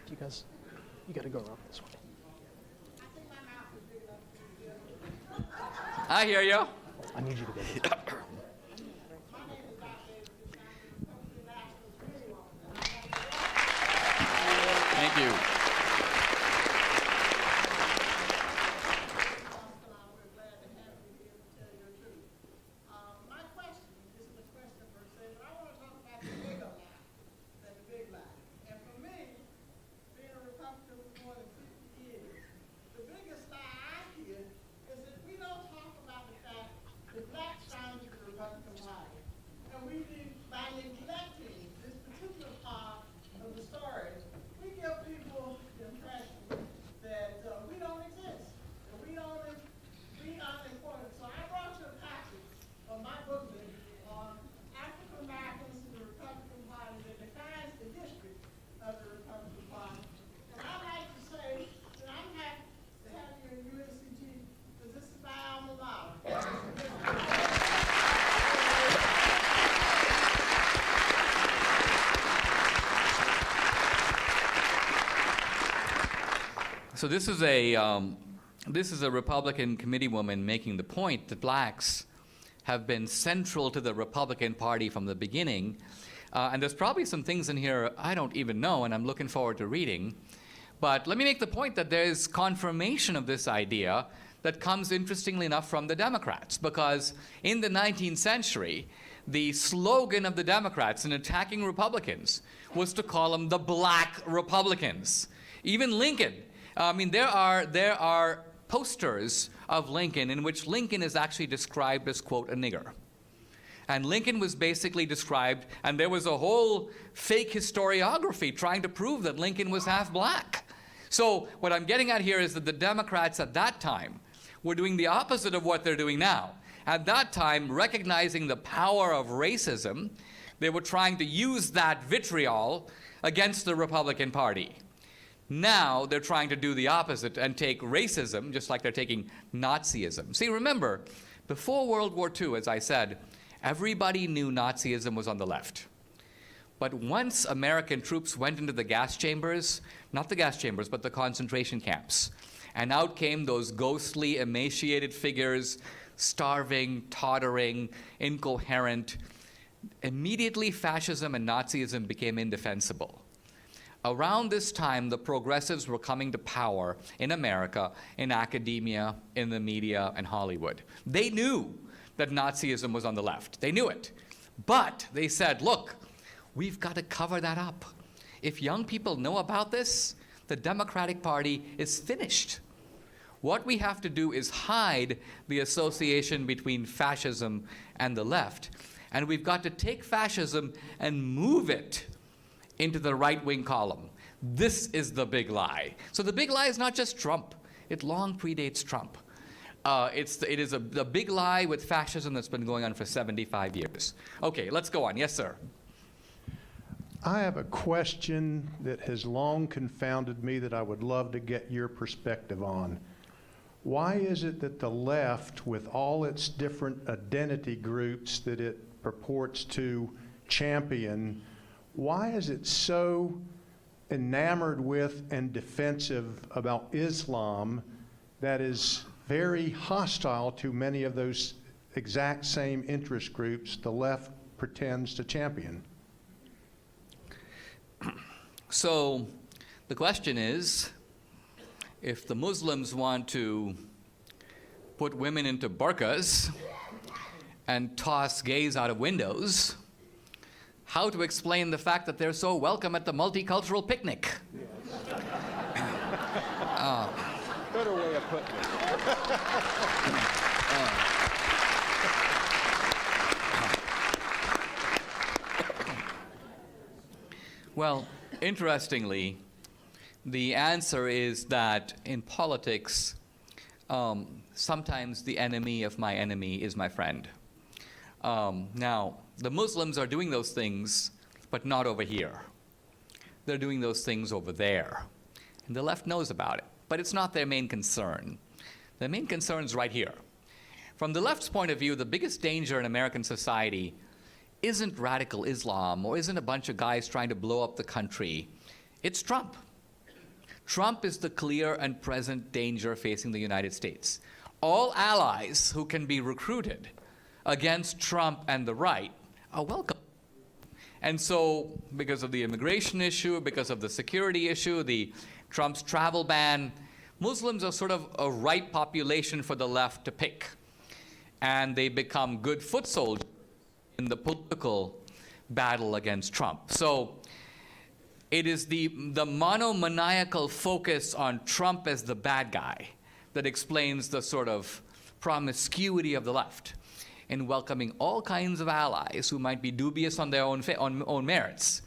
You guys You got to go around this way. I hear you. I need you to go this way. Thank you. My question, this is a question per se, but I want to talk about the bigger lie than the big lie. And for me, being a Republican for more than 50 years, the biggest lie I hear is that we don't talk about the fact that blacks founded the Republican Party. And we need, by neglecting this particular part of the story, we give people the impression that we don't exist, that we aren't important. So I brought you a copy of my booklet on African Americans in the Republican Party that defines the history of the Republican Party. And I'd like to say that I'm happy to have you in UNCG because this is my alma mater. So this is a Republican committee woman making the point that blacks have been central to the Republican Party from the beginning. And there's probably some things in here I don't even know, and I'm looking forward to reading. But let me make the point that there's confirmation of this idea that comes, interestingly enough, from the Democrats. Because in the 19th century, the slogan of the Democrats in attacking Republicans was to call them the Black Republicans. Even Lincoln. I mean, there are posters of Lincoln in which Lincoln is actually described as, quote, a nigger. And Lincoln was basically described, and there was a whole fake historiography trying to prove that Lincoln was half black. So what I'm getting at here is that the Democrats at that time were doing the opposite of what they're doing now. At that time, recognizing the power of racism, they were trying to use that vitriol against the Republican Party. Now they're trying to do the opposite and take racism, just like they're taking Nazism. See, remember, before World War II, as I said, everybody knew Nazism was on the left. But once American troops went into the gas chambers, not the gas chambers, but the concentration camps, and out came those ghostly, emaciated figures, starving, tottering, incoherent, immediately fascism and Nazism became indefensible. Around this time, the progressives were coming to power in America, in academia, in the media, and Hollywood. They knew that Nazism was on the left. They knew it. But they said, look, we've got to cover that up. If young people know about this, the Democratic Party is finished. What we have to do is hide the association between fascism and the left. And we've got to take fascism and move it into the right-wing column. This is the big lie. So the big lie is not just Trump. It long predates Trump. It is a big lie with fascism that's been going on for 75 years. Okay, let's go on. Yes, sir. I have a question that has long confounded me that I would love to get your perspective on. Why is it that the left, with all its different identity groups that it purports to champion, why is it so enamored with and defensive about Islam that is very hostile to many of those exact same interest groups the left pretends to champion? So the question is, if the Muslims want to put women into burqas and toss gays out of windows, how to explain the fact that they're so welcome at the multicultural picnic? Better way of putting it. Well, interestingly, the answer is that in politics, sometimes the enemy of my enemy is my friend. Now, the Muslims are doing those things, but not over here. They're doing those things over there. And the left knows about it, but it's not their main concern. Their main concern is right here. From the left's point of view, the biggest danger in American society isn't radical Islam or isn't a bunch of guys trying to blow up the country. It's Trump. Trump is the clear and present danger facing the United States. All allies who can be recruited against Trump and the right are welcome. And so, because of the immigration issue, because of the security issue, Trump's travel ban, Muslims are sort of a right population for the left to pick. And they become good foot soldiers in the political battle against Trump. So it is the monomaniacal focus on Trump as the bad guy that explains the sort of promiscuity of the left in welcoming all kinds of allies who might be dubious on their own merits,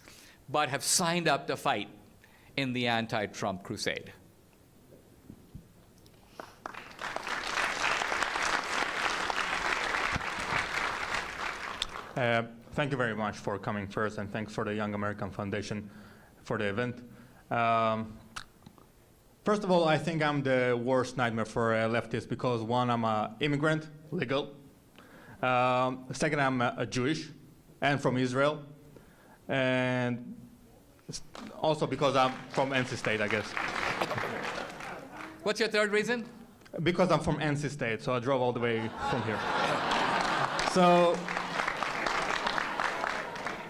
but have signed up to fight in the anti-Trump crusade. Thank you very much for coming first, and thanks for the Young American Foundation for the event. First of all, I think I'm the worst nightmare for leftists because, one, I'm an immigrant, legal. Second, I'm Jewish and from Israel. And also because I'm from NC State, I guess. What's your third reason? Because I'm from NC State, so I drove all the way from here. So,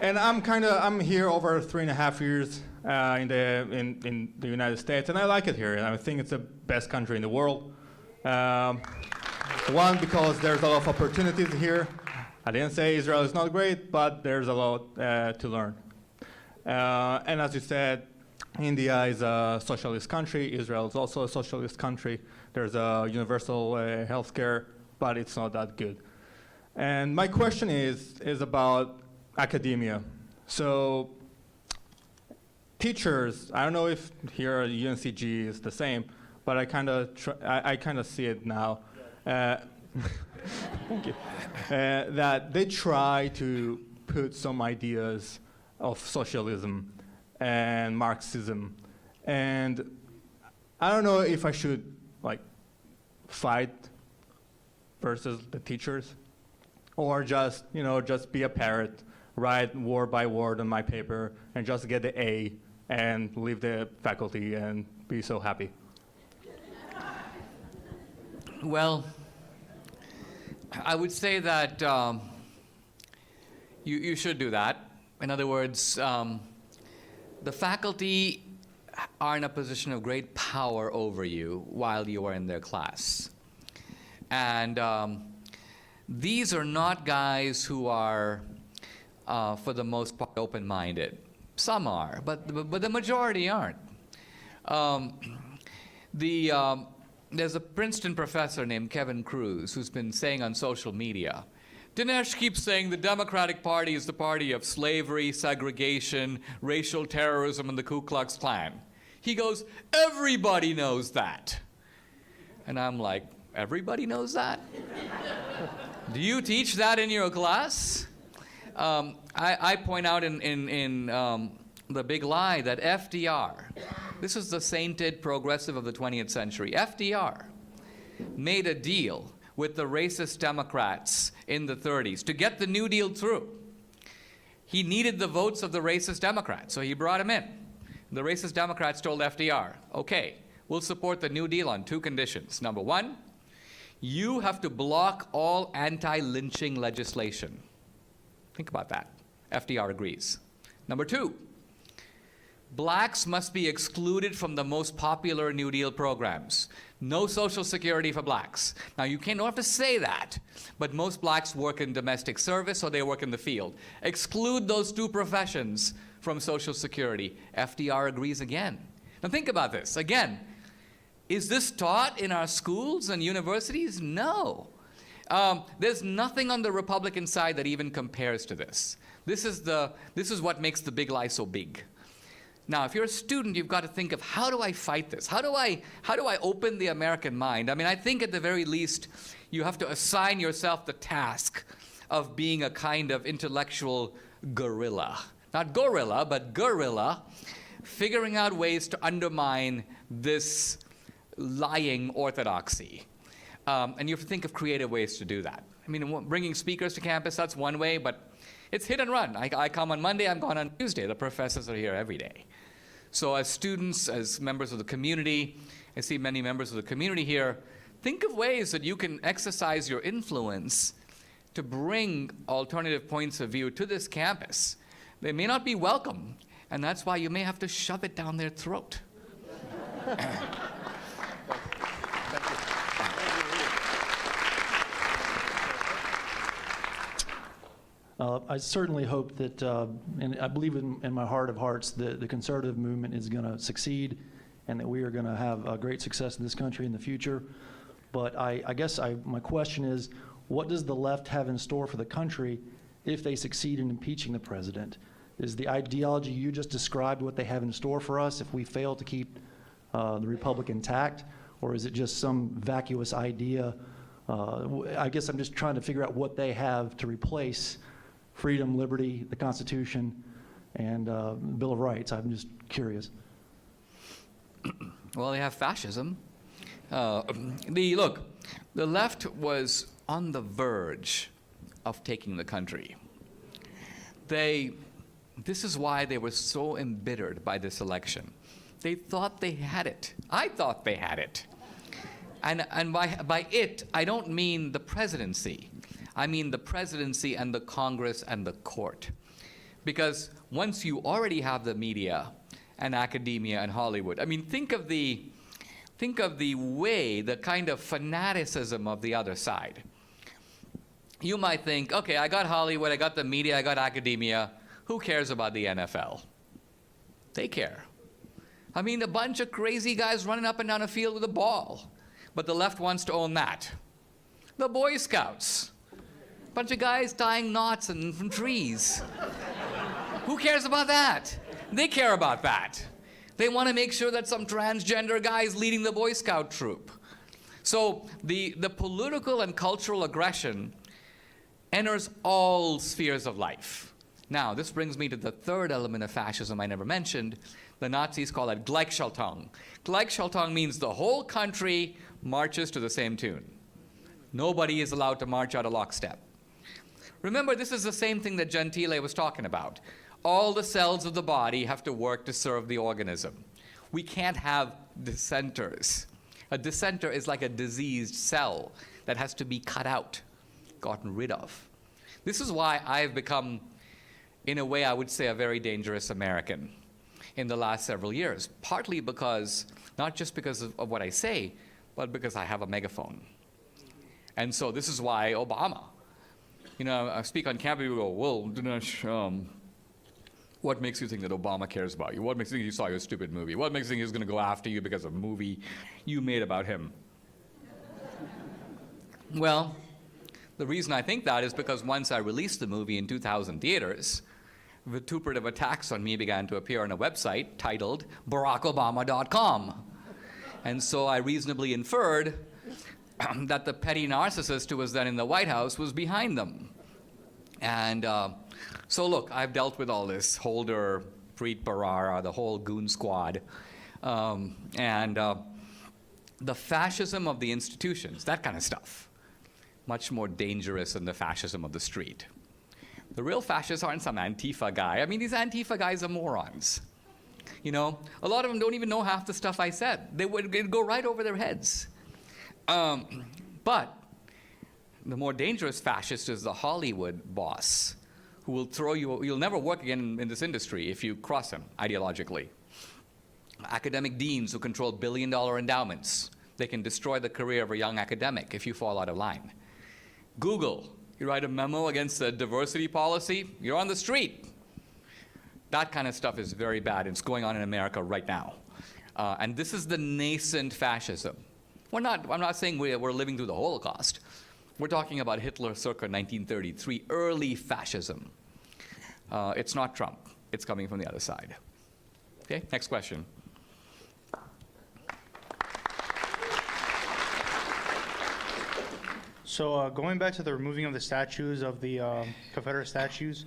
and I'm here over 3.5 years in the United States, and I like it here, and I think it's the best country in the world. One, because there's a lot of opportunities here. I didn't say Israel is not great, but there's a lot to learn. And as you said, India is a socialist country. Israel is also a socialist country. There's a universal health care, but it's not that good. And my question is about academia. So teachers, I don't know if here at UNCG is the same, but I kind of see it now. Thank you. That they try to put some ideas of socialism and Marxism, and I don't know if I should fight versus the teachers, or just be a parrot, write word by word on my paper, and just get the A and leave the faculty and be so happy. Well, I would say that you should do that. In other words, the faculty are in a position of great power over you while you are in their class. And these are not guys who are, for the most part, open-minded. Some are, but the majority aren't. There's a Princeton professor named Kevin Cruz who's been saying on social media, Dinesh keeps saying the Democratic Party is the party of slavery, segregation, racial terrorism, and the Ku Klux Klan. He goes, everybody knows that. And I'm like, everybody knows that? Do you teach that in your class? I point out in The Big Lie that FDR, this is the sainted progressive of the 20th century, FDR made a deal with the racist Democrats in the 30s to get the New Deal through. He needed the votes of the racist Democrats, so he brought him in. The racist Democrats told FDR, okay, we'll support the New Deal on 2 conditions. Number 1, you have to block all anti-lynching legislation. Think about that. FDR agrees. Number 2, blacks must be excluded from the most popular New Deal programs. No Social Security for blacks. Now, you don't have to say that, but most blacks work in domestic service or they work in the field. Exclude those 2 professions from Social Security. FDR agrees again. Now, think about this. Again, is this taught in our schools and universities? No. There's nothing on the Republican side that even compares to this. This is what makes the Big Lie so big. Now, if you're a student, you've got to think of, how do I fight this? How do I open the American mind? I mean, I think at the very least, you have to assign yourself the task of being a kind of intellectual guerrilla. Not gorilla, but guerrilla, figuring out ways to undermine this lying orthodoxy. And you have to think of creative ways to do that. I mean, bringing speakers to campus, that's one way, but it's hit and run. I come on Monday, I'm gone on Tuesday. The professors are here every day. So as students, as members of the community, I see many members of the community here, think of ways that you can exercise your influence to bring alternative points of view to this campus. They may not be welcome, and that's why you may have to shove it down their throat. I certainly hope that, and I believe in my heart of hearts, that the conservative movement is going to succeed and that we are going to have great success in this country in the future. But I guess my question is, what does the left have in store for the country if they succeed in impeaching the president? Is the ideology you just described what they have in store for us if we fail to keep the republic intact? Or is it just some vacuous idea? I guess I'm just trying to figure out what they have to replace freedom, liberty, the Constitution, and the Bill of Rights. I'm just curious. Well, they have fascism. Look, the left was on the verge of taking the country. This is why they were so embittered by this election. They thought they had it. I thought they had it. And by it, I don't mean the presidency. I mean the presidency and the Congress and the court. Because once you already have the media and academia and Hollywood, I mean, think of the way, the kind of fanaticism of the other side. You might think, okay, I got Hollywood, I got the media, I got academia. Who cares about the NFL? They care. I mean, a bunch of crazy guys running up and down a field with a ball. But the left wants to own that. The Boy Scouts. A bunch of guys tying knots from trees. Who cares about that? They care about that. They want to make sure that some transgender guy is leading the Boy Scout troop. So the political and cultural aggression enters all spheres of life. Now, this brings me to the third element of fascism I never mentioned. The Nazis call it Gleichschaltung. Gleichschaltung means the whole country marches to the same tune. Nobody is allowed to march out of lockstep. Remember, this is the same thing that Gentile was talking about. All the cells of the body have to work to serve the organism. We can't have dissenters. A dissenter is like a diseased cell that has to be cut out, gotten rid of. This is why I've become, in a way, I would say, a very dangerous American in the last several years, partly because, not just because of what I say, but because I have a megaphone. And so this is why Obama, I speak on campus, people go, well, Dinesh, what makes you think that Obama cares about you? What makes you think you saw your stupid movie? What makes you think he's going to go after you because of a movie you made about him? Well, the reason I think that is because once I released the movie in 2,000 theaters, vituperative attacks on me began to appear on a website titled BarackObama.com. And so I reasonably inferred that the petty narcissist who was then in the White House was behind them. And so look, I've dealt with all this, Holder, Preet Bharara, the whole goon squad, and the fascism of the institutions, that kind of stuff, much more dangerous than the fascism of the street. The real fascists aren't some Antifa guy. I mean, these Antifa guys are morons. A lot of them don't even know half the stuff I said. It'd go right over their heads. But the more dangerous fascist is the Hollywood boss who will throw you, you'll never work again in this industry if you cross him ideologically. Academic deans who control billion-dollar endowments. They can destroy the career of a young academic if you fall out of line. Google, you write a memo against a diversity policy, you're on the street. That kind of stuff is very bad. It's going on in America right now. And this is the nascent fascism. I'm not saying we're living through the Holocaust. We're talking about Hitler circa 1933, early fascism. It's not Trump. It's coming from the other side. Okay, next question. So going back to the removing of the statues of the Confederate statues,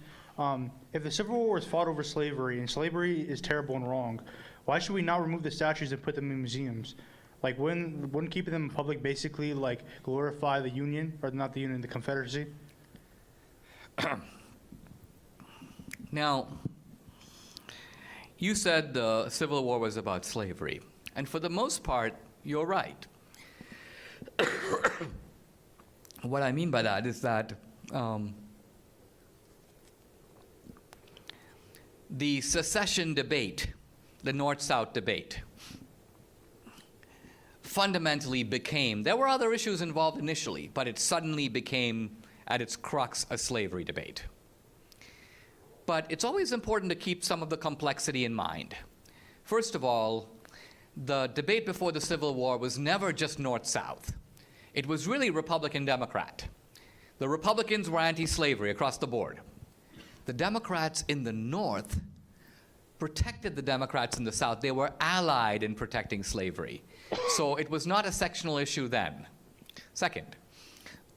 if the Civil War was fought over slavery, and slavery is terrible and wrong, why should we not remove the statues and put them in museums? Like, wouldn't keeping them in public basically like glorify the Union, or not the Union, the Confederacy? Now, You said the Civil War was about slavery, and for the most part, you're right. What I mean by that is that the secession debate, the North-South debate, fundamentally became, there were other issues involved initially, but it suddenly became, at its crux, a slavery debate. But it's always important to keep some of the complexity in mind. First of all, the debate before the Civil War was never just North-South. It was really Republican-Democrat. The Republicans were anti-slavery across the board. The Democrats in the North protected the Democrats in the South. They were allied in protecting slavery. So it was not a sectional issue then. Second,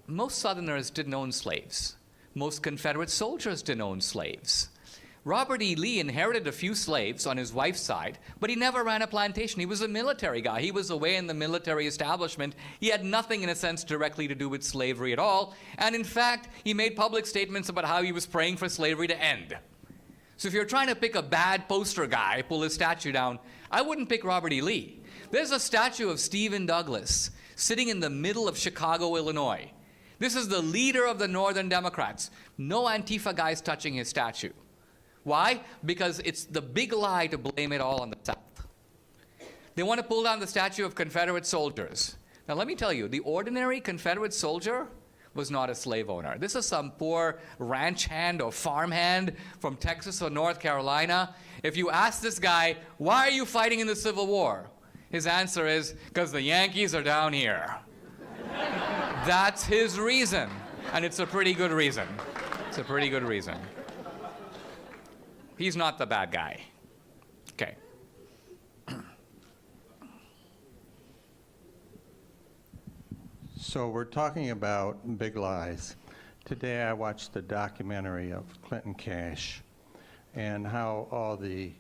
most Southerners didn't own slaves. Most Confederate soldiers didn't own slaves. Robert E. Lee inherited a few slaves on his wife's side, but he never ran a plantation. He was a military guy. He was away in the military establishment. He had nothing, in a sense, directly to do with slavery at all. And in fact, he made public statements about how he was praying for slavery to end. So if you're trying to pick a bad poster guy, pull his statue down, I wouldn't pick Robert E. Lee. There's a statue of Stephen Douglas sitting in the middle of Chicago, Illinois. This is the leader of the Northern Democrats. No Antifa guys touching his statue. Why? Because it's the big lie to blame it all on the South. They want to pull down the statue of Confederate soldiers. Now let me tell you, the ordinary Confederate soldier was not a slave owner. This is some poor ranch hand or farm hand from Texas or North Carolina. If you ask this guy, why are you fighting in the Civil War? His answer is, because the Yankees are down here. That's his reason. And it's a pretty good reason. It's a pretty good reason. He's not the bad guy. Okay. So we're talking about big lies. Today I watched the documentary of Clinton Cash and how all the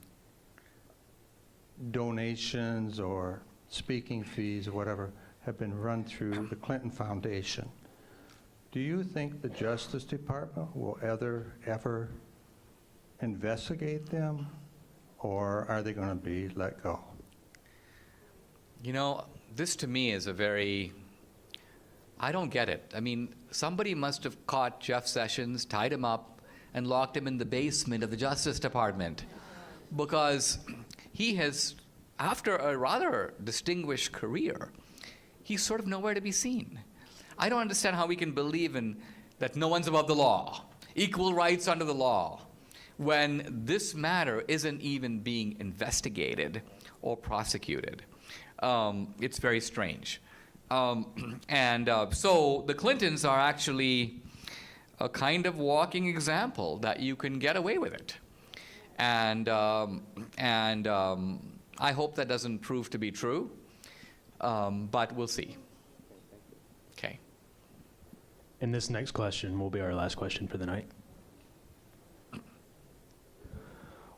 donations or speaking fees or whatever have been run through the Clinton Foundation. Do you think the Justice Department will ever investigate them, or are they going to be let go? You know, this to me is a very, I don't get it. I mean, somebody must have caught Jeff Sessions, tied him up, and locked him in the basement of the Justice Department, because he has, after a rather distinguished career, he's sort of nowhere to be seen. I don't understand how we can believe in that no one's above the law, equal rights under the law, when this matter isn't even being investigated or prosecuted. It's very strange. So the Clintons are actually a kind of walking example that you can get away with it. And I hope that doesn't prove to be true, but we'll see. Okay. And this next question will be our last question for the night.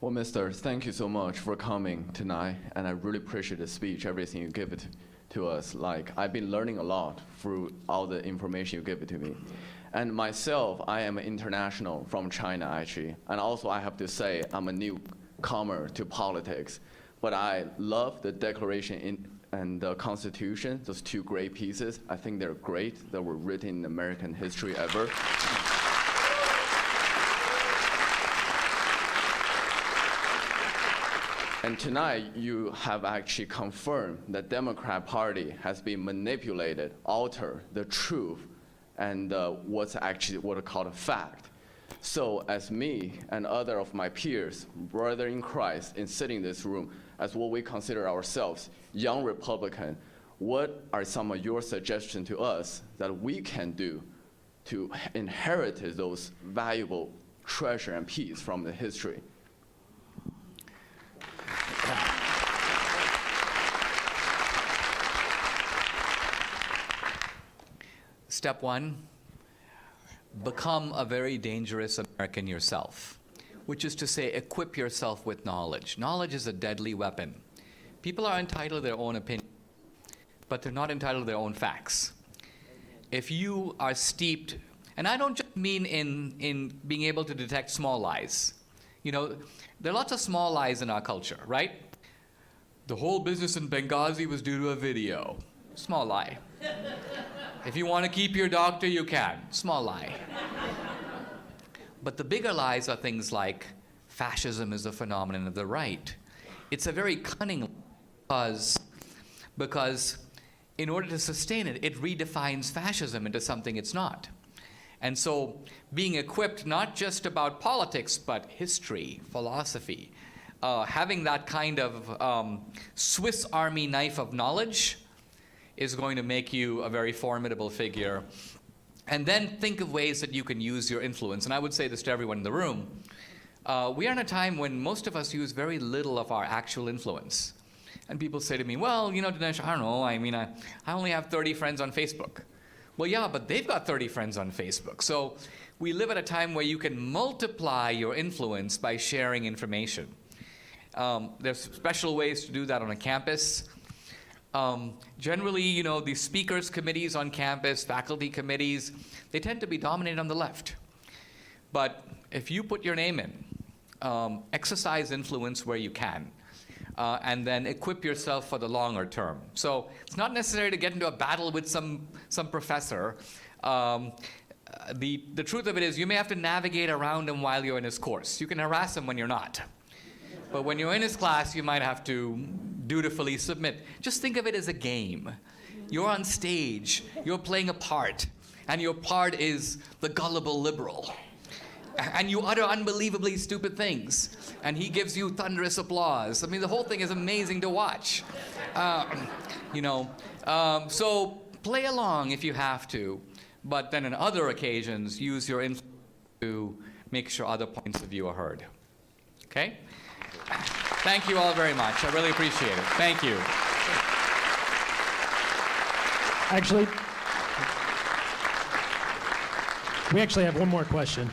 Well, Mister, thank you so much for coming tonight, and I really appreciate the speech, everything you give it to us. Like, I've been learning a lot through all the information you give it to me. And myself, I am international from China, actually. And also, I have to say, I'm a newcomer to politics. But I love the Declaration and the Constitution, those two great pieces. I think they're great, that were written in American history ever. And tonight, you have actually confirmed that Democrat Party has been manipulated, altered the truth, and what's actually what are called a fact. So as me and other of my peers, brother in Christ, in sitting in this room, as what we consider ourselves, young Republican, what are some of your suggestions to us that we can do to inherit those valuable treasure and peace from the history? Step one, become a very dangerous American yourself, which is to say, equip yourself with knowledge. Knowledge is a deadly weapon. People are entitled to their own opinion, but they're not entitled to their own facts. If you are steeped, and I don't just mean in being able to detect small lies, You know, there are lots of small lies in our culture, right? The whole business in Benghazi was due to a video. Small lie. If you want to keep your doctor, you can. Small lie. But the bigger lies are things like fascism is a phenomenon of the right. It's a very cunning because in order to sustain it, it redefines fascism into something it's not. And so being equipped not just about politics, but history, philosophy, having that kind of Swiss Army knife of knowledge is going to make you a very formidable figure. And then think of ways that you can use your influence. And I would say this to everyone in the room. We are in a time when most of us use very little of our actual influence. And people say to me, well, you know, Dinesh, I don't know. I mean, I only have 30 friends on Facebook. Well, yeah, but they've got 30 friends on Facebook. So we live at a time where you can multiply your influence by sharing information. There's special ways to do that on a campus. Generally, you know, the speakers committees on campus, faculty committees, they tend to be dominated on the left. But if you put your name in, exercise influence where you can, and then equip yourself for the longer term. So it's not necessary to get into a battle with some professor. The truth of it is you may have to navigate around him while you're in his course. You can harass him when you're not. But when you're in his class, you might have to dutifully submit. Just think of it as a game. You're on stage, you're playing a part, and your part is the gullible liberal. And you utter unbelievably stupid things, and he gives you thunderous applause. I mean, the whole thing is amazing to watch. So play along if you have to, but then on other occasions, use your influence to make sure other points of view are heard. Okay? Thank you all very much. I really appreciate it. Thank you. Actually, we actually have one more question.